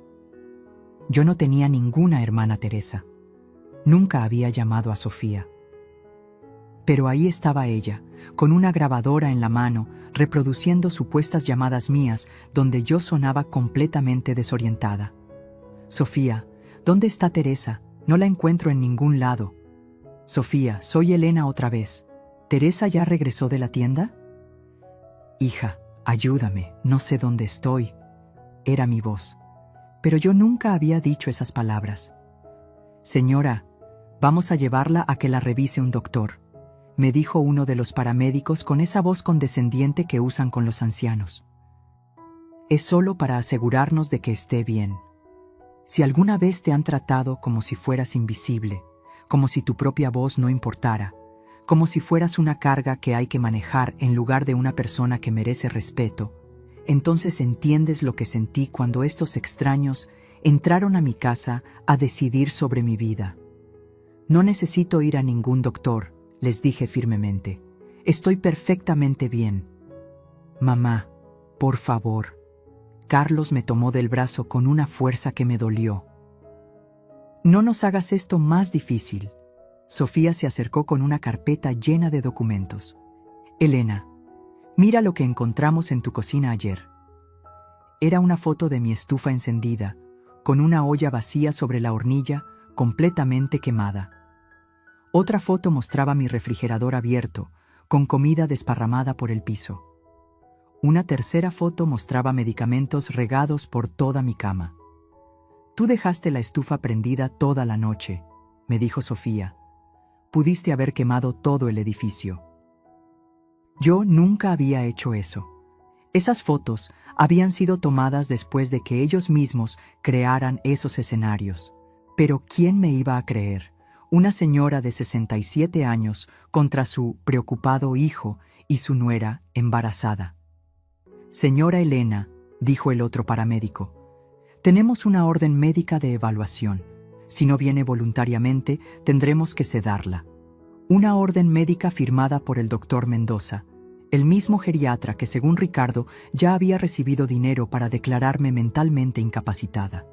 Yo no tenía ninguna hermana Teresa. Nunca había llamado a Sofía. Pero ahí estaba ella, con una grabadora en la mano, reproduciendo supuestas llamadas mías, donde yo sonaba completamente desorientada. Sofía, ¿dónde está Teresa? No la encuentro en ningún lado. Sofía, soy Elena otra vez. ¿Teresa ya regresó de la tienda? Hija, ayúdame, no sé dónde estoy. Era mi voz. Pero yo nunca había dicho esas palabras. Señora, vamos a llevarla a que la revise un doctor, me dijo uno de los paramédicos con esa voz condescendiente que usan con los ancianos. Es solo para asegurarnos de que esté bien. Si alguna vez te han tratado como si fueras invisible, como si tu propia voz no importara, como si fueras una carga que hay que manejar en lugar de una persona que merece respeto, entonces entiendes lo que sentí cuando estos extraños entraron a mi casa a decidir sobre mi vida. No necesito ir a ningún doctor, les dije firmemente. Estoy perfectamente bien. Mamá, por favor. Carlos me tomó del brazo con una fuerza que me dolió. No nos hagas esto más difícil. Sofía se acercó con una carpeta llena de documentos. Elena, mira lo que encontramos en tu cocina ayer. Era una foto de mi estufa encendida, con una olla vacía sobre la hornilla, completamente quemada. Otra foto mostraba mi refrigerador abierto, con comida desparramada por el piso. Una tercera foto mostraba medicamentos regados por toda mi cama. Tú dejaste la estufa prendida toda la noche, me dijo Sofía. Pudiste haber quemado todo el edificio. Yo nunca había hecho eso. Esas fotos habían sido tomadas después de que ellos mismos crearan esos escenarios. Pero ¿quién me iba a creer? Una señora de 67 años contra su preocupado hijo y su nuera embarazada. Señora Elena, dijo el otro paramédico, tenemos una orden médica de evaluación. Si no viene voluntariamente, tendremos que sedarla. Una orden médica firmada por el doctor Mendoza, el mismo geriatra que, según Ricardo, ya había recibido dinero para declararme mentalmente incapacitada.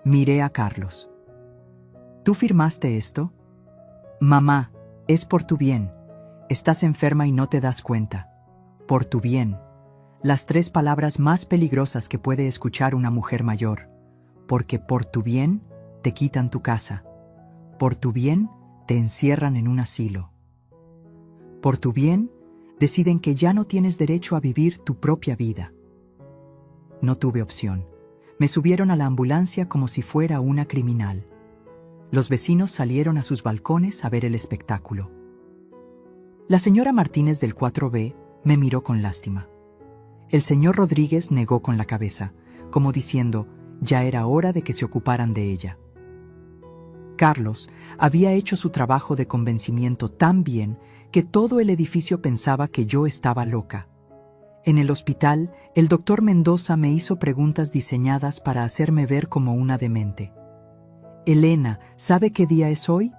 Miré a Carlos. ¿Tú firmaste esto? Mamá, es por tu bien. Estás enferma y no te das cuenta. Por tu bien. Las 3 palabras más peligrosas que puede escuchar una mujer mayor. Porque por tu bien te quitan tu casa. Por tu bien te encierran en un asilo. Por tu bien deciden que ya no tienes derecho a vivir tu propia vida. No tuve opción. Me subieron a la ambulancia como si fuera una criminal. Los vecinos salieron a sus balcones a ver el espectáculo. La señora Martínez del 4B me miró con lástima. El señor Rodríguez negó con la cabeza, como diciendo, ya era hora de que se ocuparan de ella. Carlos había hecho su trabajo de convencimiento tan bien que todo el edificio pensaba que yo estaba loca. En el hospital, el doctor Mendoza me hizo preguntas diseñadas para hacerme ver como una demente. Elena, ¿sabe qué día es hoy?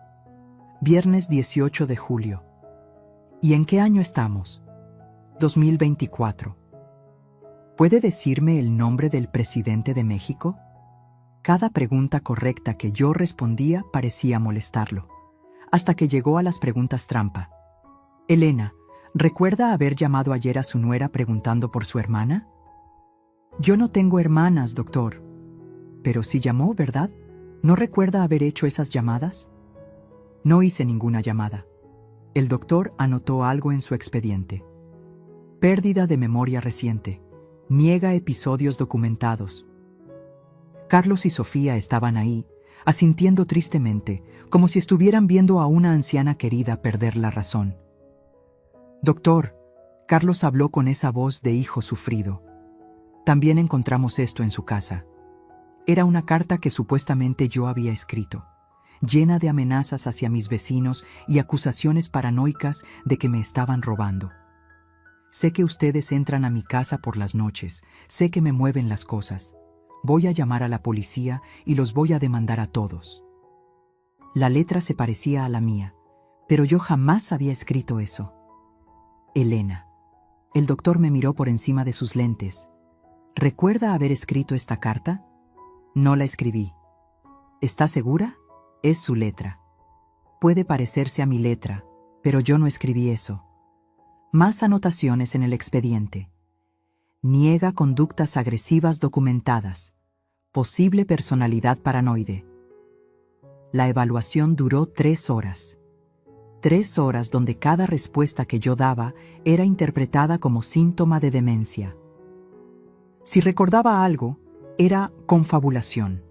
Viernes 18 de julio. ¿Y en qué año estamos? 2024. ¿Puede decirme el nombre del presidente de México? Cada pregunta correcta que yo respondía parecía molestarlo, hasta que llegó a las preguntas trampa. Elena, ¿recuerda haber llamado ayer a su nuera preguntando por su hermana? Yo no tengo hermanas, doctor. Pero sí llamó, ¿verdad? ¿No recuerda haber hecho esas llamadas? No hice ninguna llamada. El doctor anotó algo en su expediente. Pérdida de memoria reciente. Niega episodios documentados. Carlos y Sofía estaban ahí, asintiendo tristemente, como si estuvieran viendo a una anciana querida perder la razón. Doctor, Carlos habló con esa voz de hijo sufrido. También encontramos esto en su casa. Era una carta que supuestamente yo había escrito, llena de amenazas hacia mis vecinos y acusaciones paranoicas de que me estaban robando. Sé que ustedes entran a mi casa por las noches, sé que me mueven las cosas. Voy a llamar a la policía y los voy a demandar a todos. La letra se parecía a la mía, pero yo jamás había escrito eso. Elena. El doctor me miró por encima de sus lentes. ¿Recuerda haber escrito esta carta? No la escribí. ¿Está segura? Es su letra. Puede parecerse a mi letra, pero yo no escribí eso. Más anotaciones en el expediente. Niega conductas agresivas documentadas. Posible personalidad paranoide. La evaluación duró 3 horas. 3 horas donde cada respuesta que yo daba era interpretada como síntoma de demencia. Si recordaba algo, era confabulación.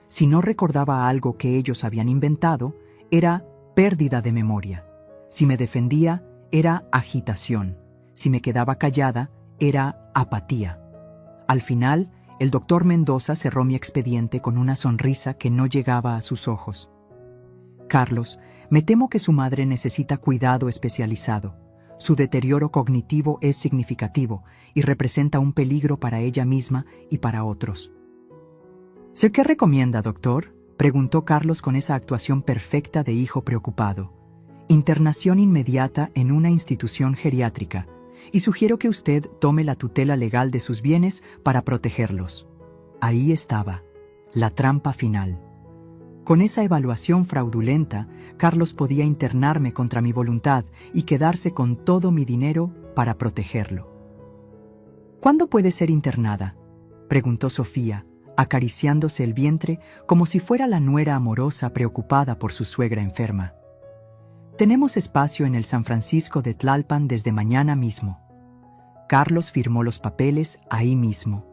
Si no recordaba algo que ellos habían inventado, era pérdida de memoria. Si me defendía, era agitación. Si me quedaba callada, era apatía. Al final, el doctor Mendoza cerró mi expediente con una sonrisa que no llegaba a sus ojos. Carlos, me temo que su madre necesita cuidado especializado. Su deterioro cognitivo es significativo y representa un peligro para ella misma y para otros. ¿Sé qué recomienda, doctor?, preguntó Carlos con esa actuación perfecta de hijo preocupado. Internación inmediata en una institución geriátrica, y sugiero que usted tome la tutela legal de sus bienes para protegerlos. Ahí estaba, la trampa final. Con esa evaluación fraudulenta, Carlos podía internarme contra mi voluntad y quedarse con todo mi dinero para protegerlo. ¿Cuándo puede ser internada?, preguntó Sofía, acariciándose el vientre como si fuera la nuera amorosa preocupada por su suegra enferma. Tenemos espacio en el San Francisco de Tlalpan desde mañana mismo. Carlos firmó los papeles ahí mismo.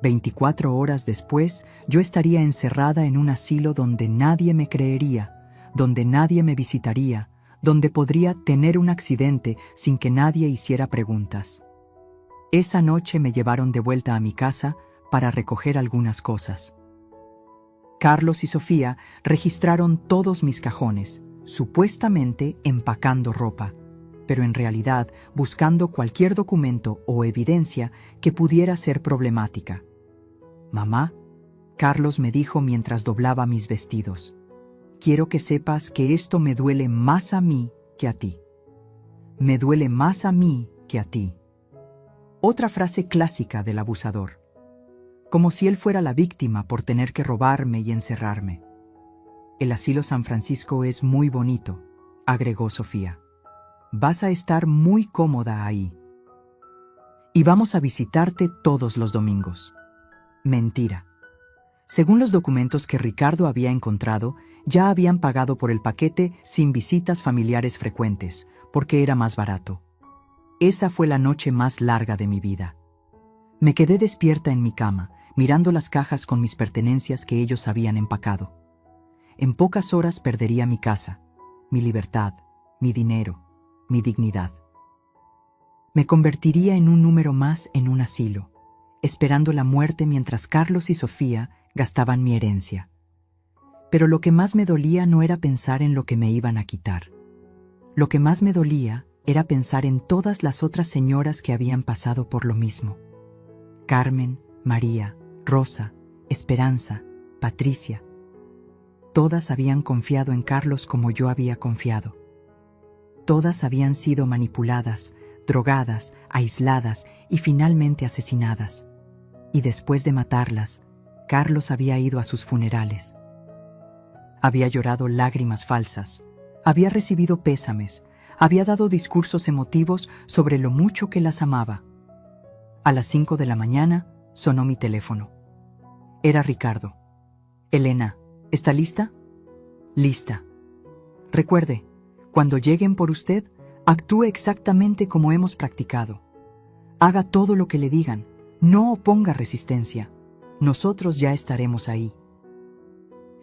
24 horas después, yo estaría encerrada en un asilo donde nadie me creería, donde nadie me visitaría, donde podría tener un accidente sin que nadie hiciera preguntas. Esa noche me llevaron de vuelta a mi casa para recoger algunas cosas. Carlos y Sofía registraron todos mis cajones, supuestamente empacando ropa, pero en realidad buscando cualquier documento o evidencia que pudiera ser problemática. «Mamá», Carlos me dijo mientras doblaba mis vestidos, «quiero que sepas que esto me duele más a mí que a ti. Me duele más a mí que a ti». Otra frase clásica del abusador. Como si él fuera la víctima por tener que robarme y encerrarme. «El asilo San Francisco es muy bonito», agregó Sofía. «Vas a estar muy cómoda ahí. Y vamos a visitarte todos los domingos». Mentira. Según los documentos que Ricardo había encontrado, ya habían pagado por el paquete sin visitas familiares frecuentes, porque era más barato. Esa fue la noche más larga de mi vida. Me quedé despierta en mi cama, mirando las cajas con mis pertenencias que ellos habían empacado. En pocas horas perdería mi casa, mi libertad, mi dinero, mi dignidad. Me convertiría en un número más en un asilo, esperando la muerte mientras Carlos y Sofía gastaban mi herencia. Pero lo que más me dolía no era pensar en lo que me iban a quitar. Lo que más me dolía era pensar en todas las otras señoras que habían pasado por lo mismo. Carmen, María, Rosa, Esperanza, Patricia. Todas habían confiado en Carlos como yo había confiado. Todas habían sido manipuladas, drogadas, aisladas y finalmente asesinadas. Y después de matarlas, Carlos había ido a sus funerales. Había llorado lágrimas falsas, había recibido pésames, había dado discursos emotivos sobre lo mucho que las amaba. A las 5 de la mañana sonó mi teléfono. Era Ricardo. «Elena, ¿está lista?» «Lista. Recuerde, cuando lleguen por usted, actúe exactamente como hemos practicado. Haga todo lo que le digan. No oponga resistencia. Nosotros ya estaremos ahí».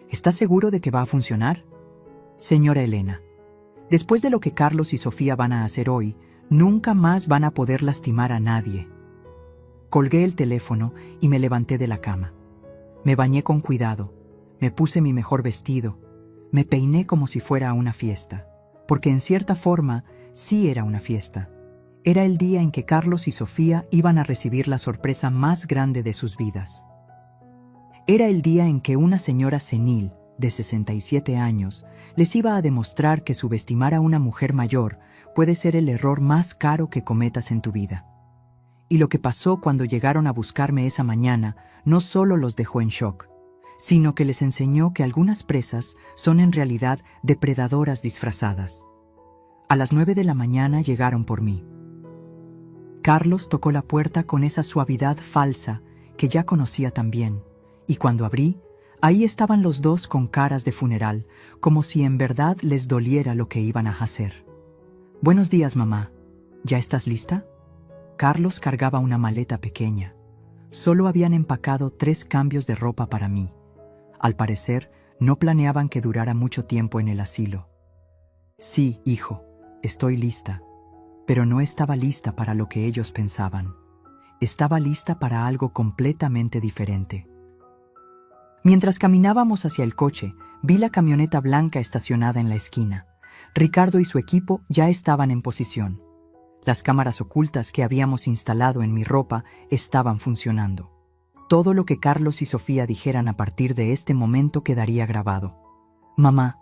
«¿Está seguro de que va a funcionar?» «Señora Elena, después de lo que Carlos y Sofía van a hacer hoy, nunca más van a poder lastimar a nadie». Colgué el teléfono y me levanté de la cama. Me bañé con cuidado, me puse mi mejor vestido, me peiné como si fuera a una fiesta, porque en cierta forma sí era una fiesta. Era el día en que Carlos y Sofía iban a recibir la sorpresa más grande de sus vidas. Era el día en que una señora senil, de 67 años, les iba a demostrar que subestimar a una mujer mayor puede ser el error más caro que cometas en tu vida. Y lo que pasó cuando llegaron a buscarme esa mañana no solo los dejó en shock, sino que les enseñó que algunas presas son en realidad depredadoras disfrazadas. A las 9 de la mañana llegaron por mí. Carlos tocó la puerta con esa suavidad falsa que ya conocía tan bien, y cuando abrí, ahí estaban los dos con caras de funeral, como si en verdad les doliera lo que iban a hacer. «Buenos días, mamá. ¿Ya estás lista?» Carlos cargaba una maleta pequeña. Solo habían empacado 3 cambios de ropa para mí. Al parecer, no planeaban que durara mucho tiempo en el asilo. «Sí, hijo, estoy lista». Pero no estaba lista para lo que ellos pensaban. Estaba lista para algo completamente diferente. Mientras caminábamos hacia el coche, vi la camioneta blanca estacionada en la esquina. Ricardo y su equipo ya estaban en posición. Las cámaras ocultas que habíamos instalado en mi ropa estaban funcionando. Todo lo que Carlos y Sofía dijeran a partir de este momento quedaría grabado. «Mamá».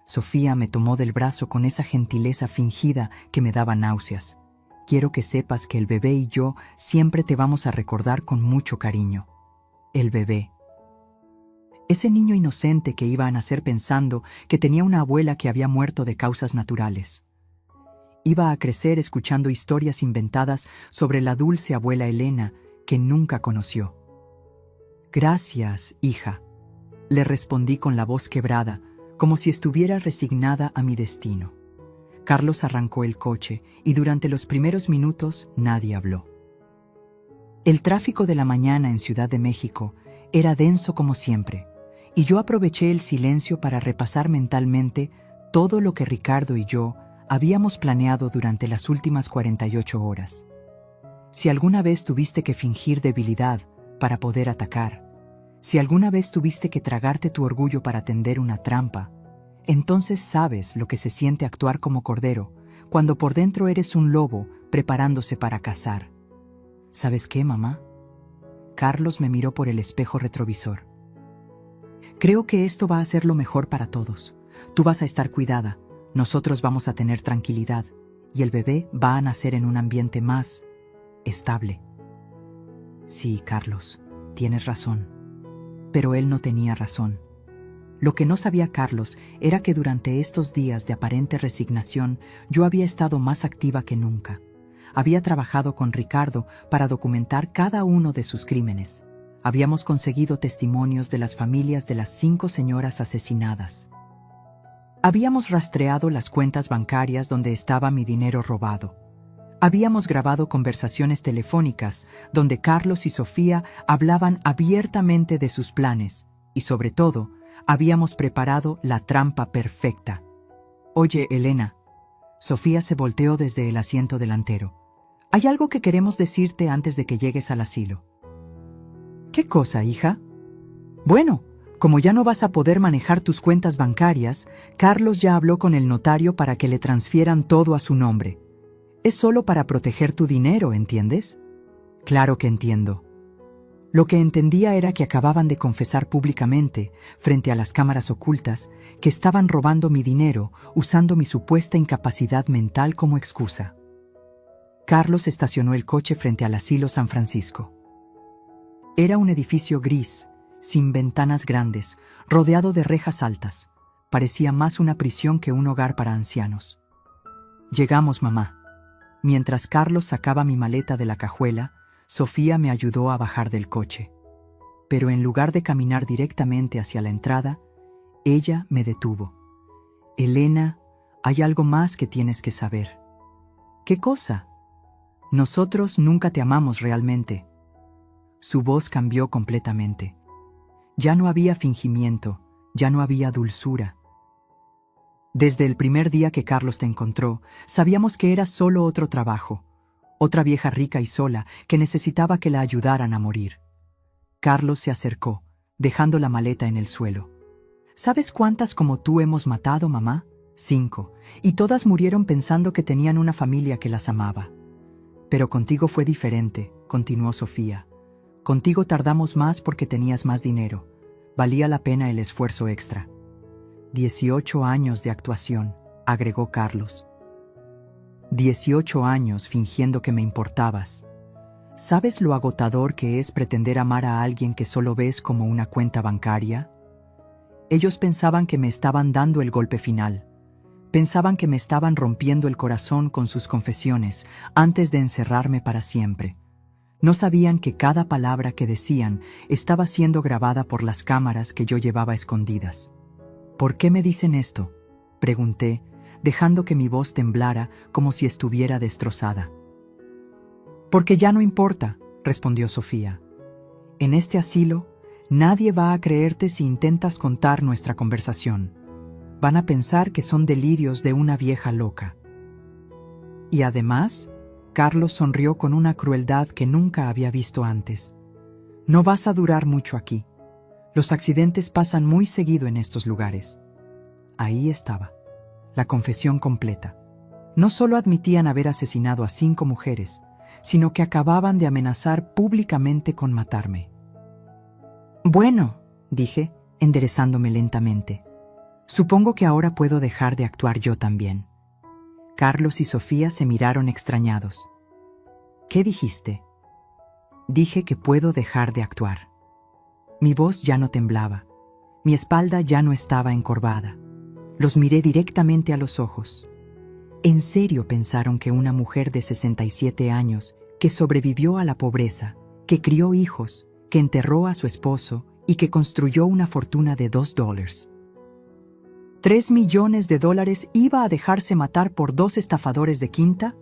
Sofía me tomó del brazo con esa gentileza fingida que me daba náuseas. «Quiero que sepas que el bebé y yo siempre te vamos a recordar con mucho cariño». El bebé. Ese niño inocente que iba a nacer pensando que tenía una abuela que había muerto de causas naturales. Iba a crecer escuchando historias inventadas sobre la dulce abuela Elena que nunca conoció. «Gracias, hija», le respondí con la voz quebrada, como si estuviera resignada a mi destino. Carlos arrancó el coche y durante los primeros minutos nadie habló. El tráfico de la mañana en Ciudad de México era denso como siempre, y yo aproveché el silencio para repasar mentalmente todo lo que Ricardo y yo habíamos planeado durante las últimas 48 horas. Si alguna vez tuviste que fingir debilidad para poder atacar, si alguna vez tuviste que tragarte tu orgullo para tender una trampa, entonces sabes lo que se siente actuar como cordero cuando por dentro eres un lobo preparándose para cazar. ¿Sabes qué, mamá? Carlos me miró por el espejo retrovisor. «Creo que esto va a ser lo mejor para todos. Tú vas a estar cuidada, nosotros vamos a tener tranquilidad y el bebé va a nacer en un ambiente más estable». «Sí, Carlos, tienes razón». Pero él no tenía razón. Lo que no sabía Carlos era que durante estos días de aparente resignación yo había estado más activa que nunca. Había trabajado con Ricardo para documentar cada uno de sus crímenes. Habíamos conseguido testimonios de las familias de las 5 señoras asesinadas. Habíamos rastreado las cuentas bancarias donde estaba mi dinero robado. Habíamos grabado conversaciones telefónicas donde Carlos y Sofía hablaban abiertamente de sus planes y, sobre todo, habíamos preparado la trampa perfecta. «Oye, Elena». Sofía se volteó desde el asiento delantero. «Hay algo que queremos decirte antes de que llegues al asilo». «¿Qué cosa, hija?» «Bueno, como ya no vas a poder manejar tus cuentas bancarias, Carlos ya habló con el notario para que le transfieran todo a su nombre. Es solo para proteger tu dinero, ¿entiendes?» «Claro que entiendo». Lo que entendía era que acababan de confesar públicamente, frente a las cámaras ocultas, que estaban robando mi dinero usando mi supuesta incapacidad mental como excusa. Carlos estacionó el coche frente al asilo San Francisco. Era un edificio gris, sin ventanas grandes, rodeado de rejas altas. Parecía más una prisión que un hogar para ancianos. «Llegamos, mamá». Mientras Carlos sacaba mi maleta de la cajuela, Sofía me ayudó a bajar del coche. Pero en lugar de caminar directamente hacia la entrada, ella me detuvo. «Elena, hay algo más que tienes que saber». «¿Qué cosa?» «Nosotros nunca te amamos realmente». Su voz cambió completamente. Ya no había fingimiento, ya no había dulzura. Desde el primer día que Carlos te encontró, sabíamos que era solo otro trabajo, otra vieja rica y sola que necesitaba que la ayudaran a morir. Carlos se acercó, dejando la maleta en el suelo. «¿Sabes cuántas como tú hemos matado, mamá? 5, y todas murieron pensando que tenían una familia que las amaba. Pero contigo fue diferente», continuó Sofía. «Contigo tardamos más porque tenías más dinero. Valía la pena el esfuerzo extra». 18 años de actuación, agregó Carlos. 18 años fingiendo que me importabas. ¿Sabes lo agotador que es pretender amar a alguien que solo ves como una cuenta bancaria? Ellos pensaban que me estaban dando el golpe final. Pensaban que me estaban rompiendo el corazón con sus confesiones antes de encerrarme para siempre. No sabían que cada palabra que decían estaba siendo grabada por las cámaras que yo llevaba escondidas. ¿Por qué me dicen esto?, pregunté, dejando que mi voz temblara como si estuviera destrozada. «Porque ya no importa», respondió Sofía. «En este asilo, nadie va a creerte si intentas contar nuestra conversación. Van a pensar que son delirios de una vieja loca». Y además, Carlos sonrió con una crueldad que nunca había visto antes. «No vas a durar mucho aquí. Los accidentes pasan muy seguido en estos lugares». Ahí estaba, la confesión completa. No solo admitían haber asesinado a 5 mujeres, sino que acababan de amenazar públicamente con matarme. «Bueno», dije, enderezándome lentamente, «supongo que ahora puedo dejar de actuar yo también». Carlos y Sofía se miraron extrañados. «¿Qué dijiste?» «Dije que puedo dejar de actuar». Mi voz ya no temblaba. Mi espalda ya no estaba encorvada. Los miré directamente a los ojos. ¿En serio pensaron que una mujer de 67 años, que sobrevivió a la pobreza, que crió hijos, que enterró a su esposo y que construyó una fortuna de $2, $3 millones iba a dejarse matar por 2 estafadores de quinta?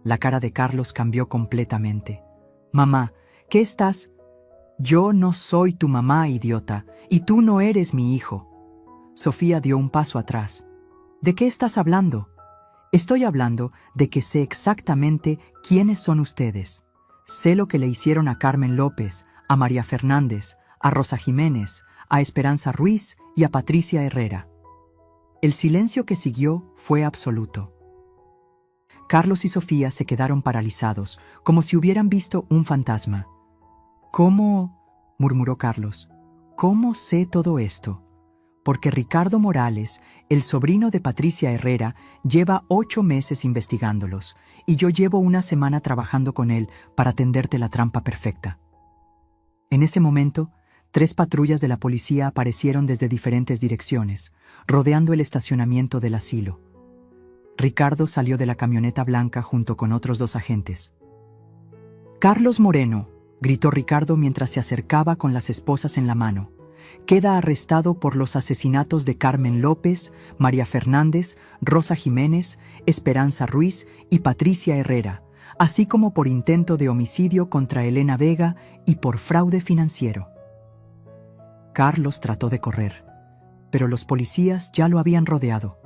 La cara de Carlos cambió completamente. «Mamá, ¿qué estás...?» «Yo no soy tu mamá, idiota, y tú no eres mi hijo». Sofía dio un paso atrás. «¿De qué estás hablando?» «Estoy hablando de que sé exactamente quiénes son ustedes. Sé lo que le hicieron a Carmen López, a María Fernández, a Rosa Jiménez, a Esperanza Ruiz y a Patricia Herrera». El silencio que siguió fue absoluto. Carlos y Sofía se quedaron paralizados, como si hubieran visto un fantasma. «¿Cómo?», murmuró Carlos. «¿Cómo sé todo esto?» «Porque Ricardo Morales, el sobrino de Patricia Herrera, lleva 8 meses investigándolos, y yo llevo una semana trabajando con él para tenderte la trampa perfecta». En ese momento, 3 patrullas de la policía aparecieron desde diferentes direcciones, rodeando el estacionamiento del asilo. Ricardo salió de la camioneta blanca junto con otros 2 agentes. «Carlos Moreno», gritó Ricardo mientras se acercaba con las esposas en la mano, «queda arrestado por los asesinatos de Carmen López, María Fernández, Rosa Jiménez, Esperanza Ruiz y Patricia Herrera, así como por intento de homicidio contra Elena Vega y por fraude financiero». Carlos trató de correr, pero los policías ya lo habían rodeado.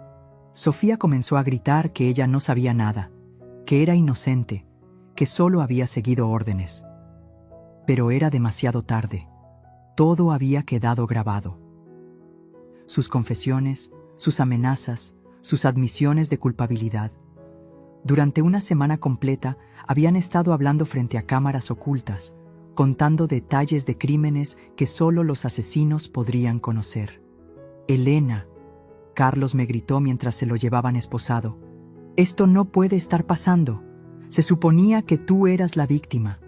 Sofía comenzó a gritar que ella no sabía nada, que era inocente, que solo había seguido órdenes. Pero era demasiado tarde. Todo había quedado grabado. Sus confesiones, sus amenazas, sus admisiones de culpabilidad. Durante una semana completa habían estado hablando frente a cámaras ocultas, contando detalles de crímenes que solo los asesinos podrían conocer. «Elena», Carlos me gritó mientras se lo llevaban esposado, «esto no puede estar pasando. Se suponía que tú eras la víctima».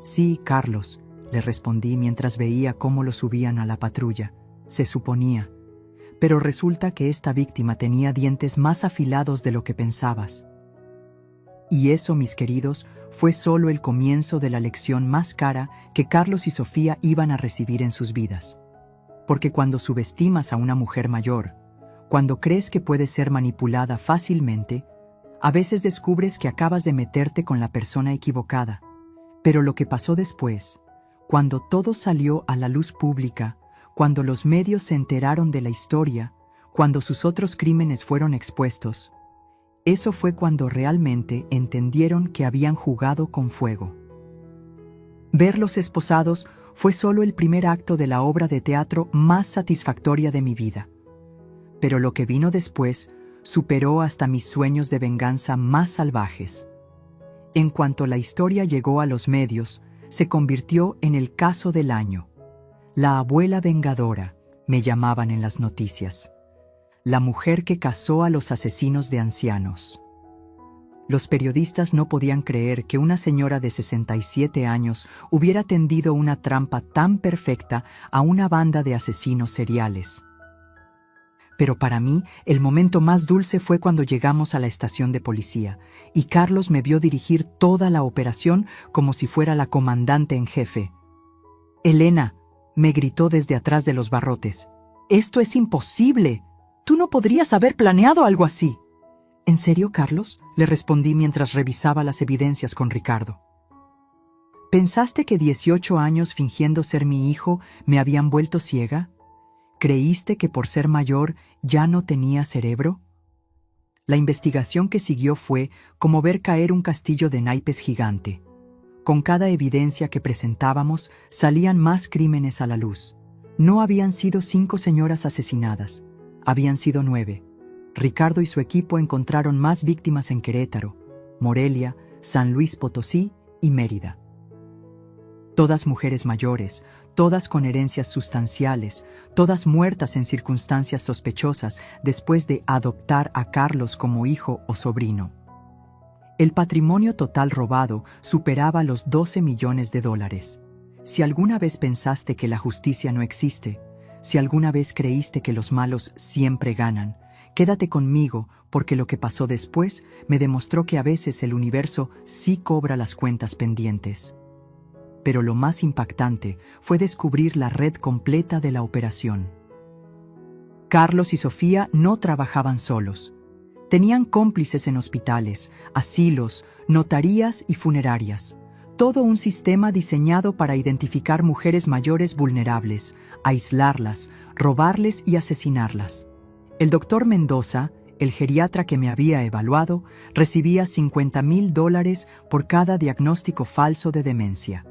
«Sí, Carlos», le respondí mientras veía cómo lo subían a la patrulla. «Se suponía. Pero resulta que esta víctima tenía dientes más afilados de lo que pensabas». Y eso, mis queridos, fue solo el comienzo de la lección más cara que Carlos y Sofía iban a recibir en sus vidas. Porque cuando subestimas a una mujer mayor, cuando crees que puede ser manipulada fácilmente, a veces descubres que acabas de meterte con la persona equivocada. Pero lo que pasó después, cuando todo salió a la luz pública, cuando los medios se enteraron de la historia, cuando sus otros crímenes fueron expuestos, eso fue cuando realmente entendieron que habían jugado con fuego. Verlos esposados fue solo el primer acto de la obra de teatro más satisfactoria de mi vida. Pero lo que vino después superó hasta mis sueños de venganza más salvajes. En cuanto la historia llegó a los medios, se convirtió en el caso del año. La abuela vengadora, me llamaban en las noticias. La mujer que cazó a los asesinos de ancianos. Los periodistas no podían creer que una señora de 67 años hubiera tendido una trampa tan perfecta a una banda de asesinos seriales. Pero para mí, el momento más dulce fue cuando llegamos a la estación de policía, y Carlos me vio dirigir toda la operación como si fuera la comandante en jefe. «Elena», me gritó desde atrás de los barrotes, «esto es imposible. Tú no podrías haber planeado algo así». «¿En serio, Carlos?», le respondí mientras revisaba las evidencias con Ricardo. «¿Pensaste que 18 años fingiendo ser mi hijo me habían vuelto ciega? ¿Creíste que por ser mayor ya no tenía cerebro?». La investigación que siguió fue como ver caer un castillo de naipes gigante. Con cada evidencia que presentábamos salían más crímenes a la luz. No habían sido 5 señoras asesinadas, habían sido 9. Ricardo y su equipo encontraron más víctimas en Querétaro, Morelia, San Luis Potosí y Mérida. Todas mujeres mayores, todas con herencias sustanciales, todas muertas en circunstancias sospechosas después de adoptar a Carlos como hijo o sobrino. El patrimonio total robado superaba los 12 millones de dólares. Si alguna vez pensaste que la justicia no existe, si alguna vez creíste que los malos siempre ganan, quédate conmigo porque lo que pasó después me demostró que a veces el universo sí cobra las cuentas pendientes. Pero lo más impactante fue descubrir la red completa de la operación. Carlos y Sofía no trabajaban solos. Tenían cómplices en hospitales, asilos, notarías y funerarias. Todo un sistema diseñado para identificar mujeres mayores vulnerables, aislarlas, robarles y asesinarlas. El doctor Mendoza, el geriatra que me había evaluado, recibía $50,000 por cada diagnóstico falso de demencia.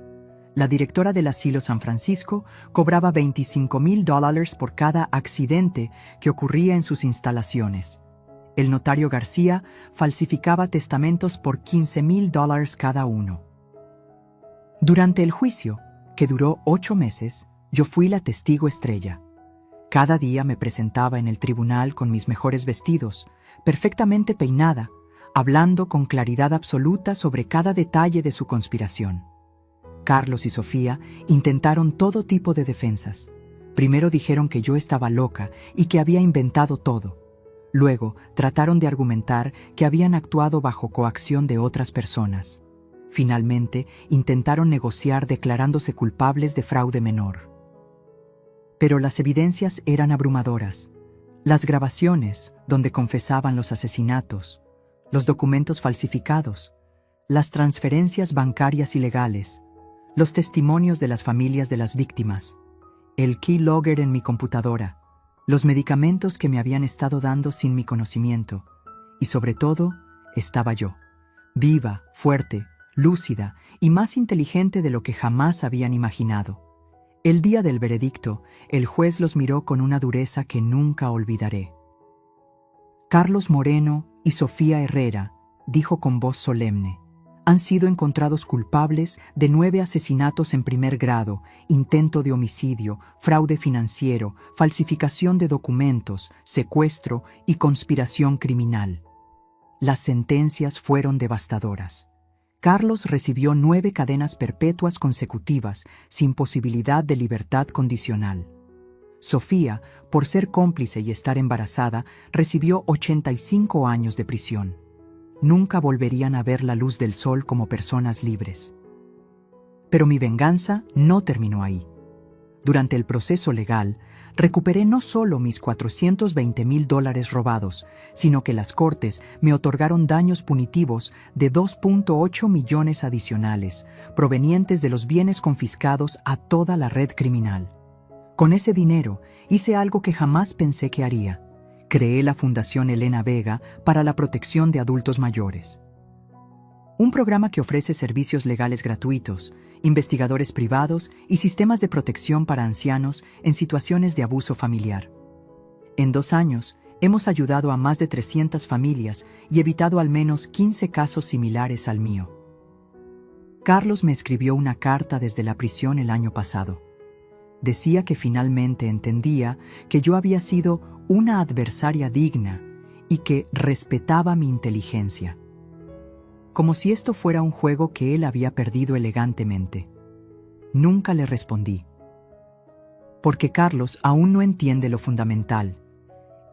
La directora del asilo San Francisco cobraba $25,000 por cada accidente que ocurría en sus instalaciones. El notario García falsificaba testamentos por $15,000 cada uno. Durante el juicio, que duró 8 meses, yo fui la testigo estrella. Cada día me presentaba en el tribunal con mis mejores vestidos, perfectamente peinada, hablando con claridad absoluta sobre cada detalle de su conspiración. Carlos y Sofía intentaron todo tipo de defensas. Primero dijeron que yo estaba loca y que había inventado todo. Luego trataron de argumentar que habían actuado bajo coacción de otras personas. Finalmente, intentaron negociar declarándose culpables de fraude menor. Pero las evidencias eran abrumadoras. Las grabaciones, donde confesaban los asesinatos, los documentos falsificados, las transferencias bancarias ilegales, los testimonios de las familias de las víctimas, el keylogger en mi computadora, los medicamentos que me habían estado dando sin mi conocimiento, y sobre todo, estaba yo, viva, fuerte, lúcida y más inteligente de lo que jamás habían imaginado. El día del veredicto, el juez los miró con una dureza que nunca olvidaré. Carlos Moreno y Sofía Herrera, dijo con voz solemne, han sido encontrados culpables de 9 asesinatos en primer grado, intento de homicidio, fraude financiero, falsificación de documentos, secuestro y conspiración criminal. Las sentencias fueron devastadoras. Carlos recibió 9 cadenas perpetuas consecutivas, sin posibilidad de libertad condicional. Sofía, por ser cómplice y estar embarazada, recibió 85 años de prisión. Nunca volverían a ver la luz del sol como personas libres. Pero mi venganza no terminó ahí. Durante el proceso legal, recuperé no solo mis $420,000 robados, sino que las cortes me otorgaron daños punitivos de 2.8 millones adicionales, provenientes de los bienes confiscados a toda la red criminal. Con ese dinero, hice algo que jamás pensé que haría. Creé la Fundación Elena Vega para la protección de adultos mayores. Un programa que ofrece servicios legales gratuitos, investigadores privados y sistemas de protección para ancianos en situaciones de abuso familiar. En 2 años, hemos ayudado a más de 300 familias y evitado al menos 15 casos similares al mío. Carlos me escribió una carta desde la prisión el año pasado. Decía que finalmente entendía que yo había sido una adversaria digna y que respetaba mi inteligencia. como si esto fuera un juego que él había perdido elegantemente. Nunca le respondí. Porque Carlos aún no entiende lo fundamental.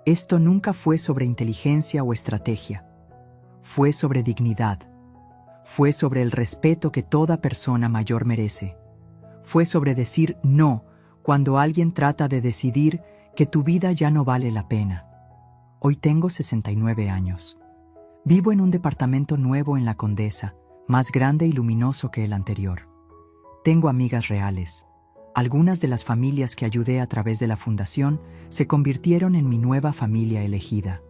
Esto nunca fue sobre inteligencia o estrategia. Fue sobre dignidad. Fue sobre el respeto que toda persona mayor merece. Fue sobre decir no cuando alguien trata de decidir que tu vida ya no vale la pena. Hoy tengo 69 años. Vivo en un departamento nuevo en La Condesa, más grande y luminoso que el anterior. Tengo amigas reales. Algunas de las familias que ayudé a través de la fundación se convirtieron en mi nueva familia elegida.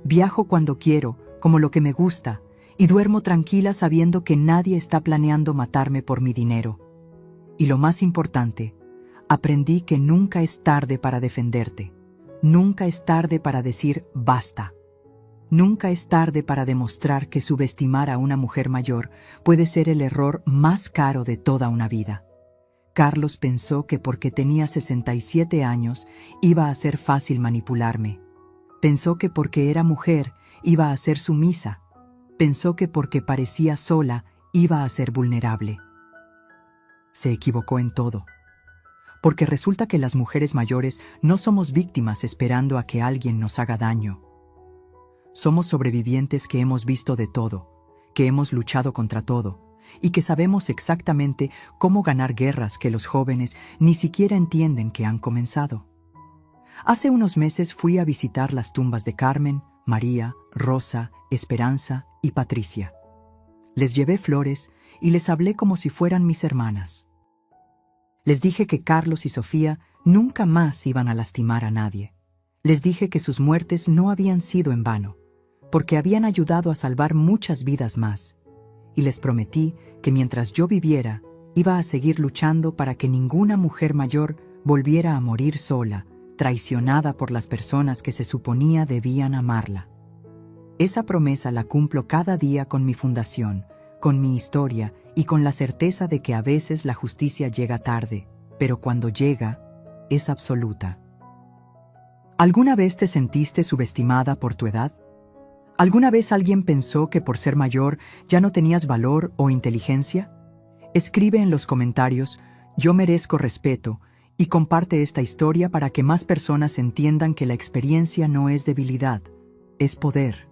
Viajo cuando quiero, como lo que me gusta, y duermo tranquila sabiendo que nadie está planeando matarme por mi dinero. Y lo más importante, aprendí que nunca es tarde para defenderte. Nunca es tarde para decir basta. Nunca es tarde para demostrar que subestimar a una mujer mayor puede ser el error más caro de toda una vida. Carlos pensó que porque tenía 67 años iba a ser fácil manipularme. Pensó que porque era mujer iba a ser sumisa. Pensó que porque parecía sola iba a ser vulnerable. Se equivocó en todo. Porque resulta que las mujeres mayores no somos víctimas esperando a que alguien nos haga daño. Somos sobrevivientes que hemos visto de todo, que hemos luchado contra todo, y que sabemos exactamente cómo ganar guerras que los jóvenes ni siquiera entienden que han comenzado. Hace unos meses fui a visitar las tumbas de Carmen, María, Rosa, Esperanza y Patricia. Les llevé flores y les hablé como si fueran mis hermanas. Les dije que Carlos y Sofía nunca más iban a lastimar a nadie. Les dije que sus muertes no habían sido en vano, porque habían ayudado a salvar muchas vidas más. Y les prometí que mientras yo viviera, iba a seguir luchando para que ninguna mujer mayor volviera a morir sola, traicionada por las personas que se suponía debían amarla. Esa promesa la cumplo cada día con mi fundación, con mi historia y con la certeza de que a veces la justicia llega tarde, pero cuando llega, es absoluta. ¿Alguna vez te sentiste subestimada por tu edad? ¿Alguna vez alguien pensó que por ser mayor ya no tenías valor o inteligencia? Escribe en los comentarios, yo merezco respeto, y comparte esta historia para que más personas entiendan que la experiencia no es debilidad, es poder.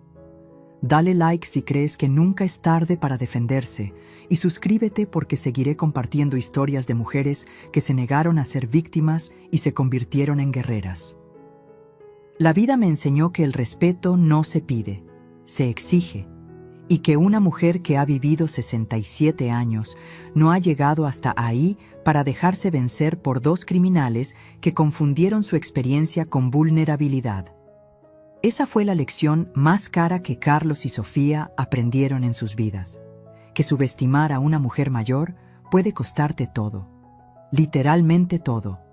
Dale like si crees que nunca es tarde para defenderse y suscríbete porque seguiré compartiendo historias de mujeres que se negaron a ser víctimas y se convirtieron en guerreras. La vida me enseñó que el respeto no se pide, se exige, y que una mujer que ha vivido 67 años no ha llegado hasta ahí para dejarse vencer por dos criminales que confundieron su experiencia con vulnerabilidad. Esa fue la lección más cara que Carlos y Sofía aprendieron en sus vidas, que subestimar a una mujer mayor puede costarte todo, literalmente todo.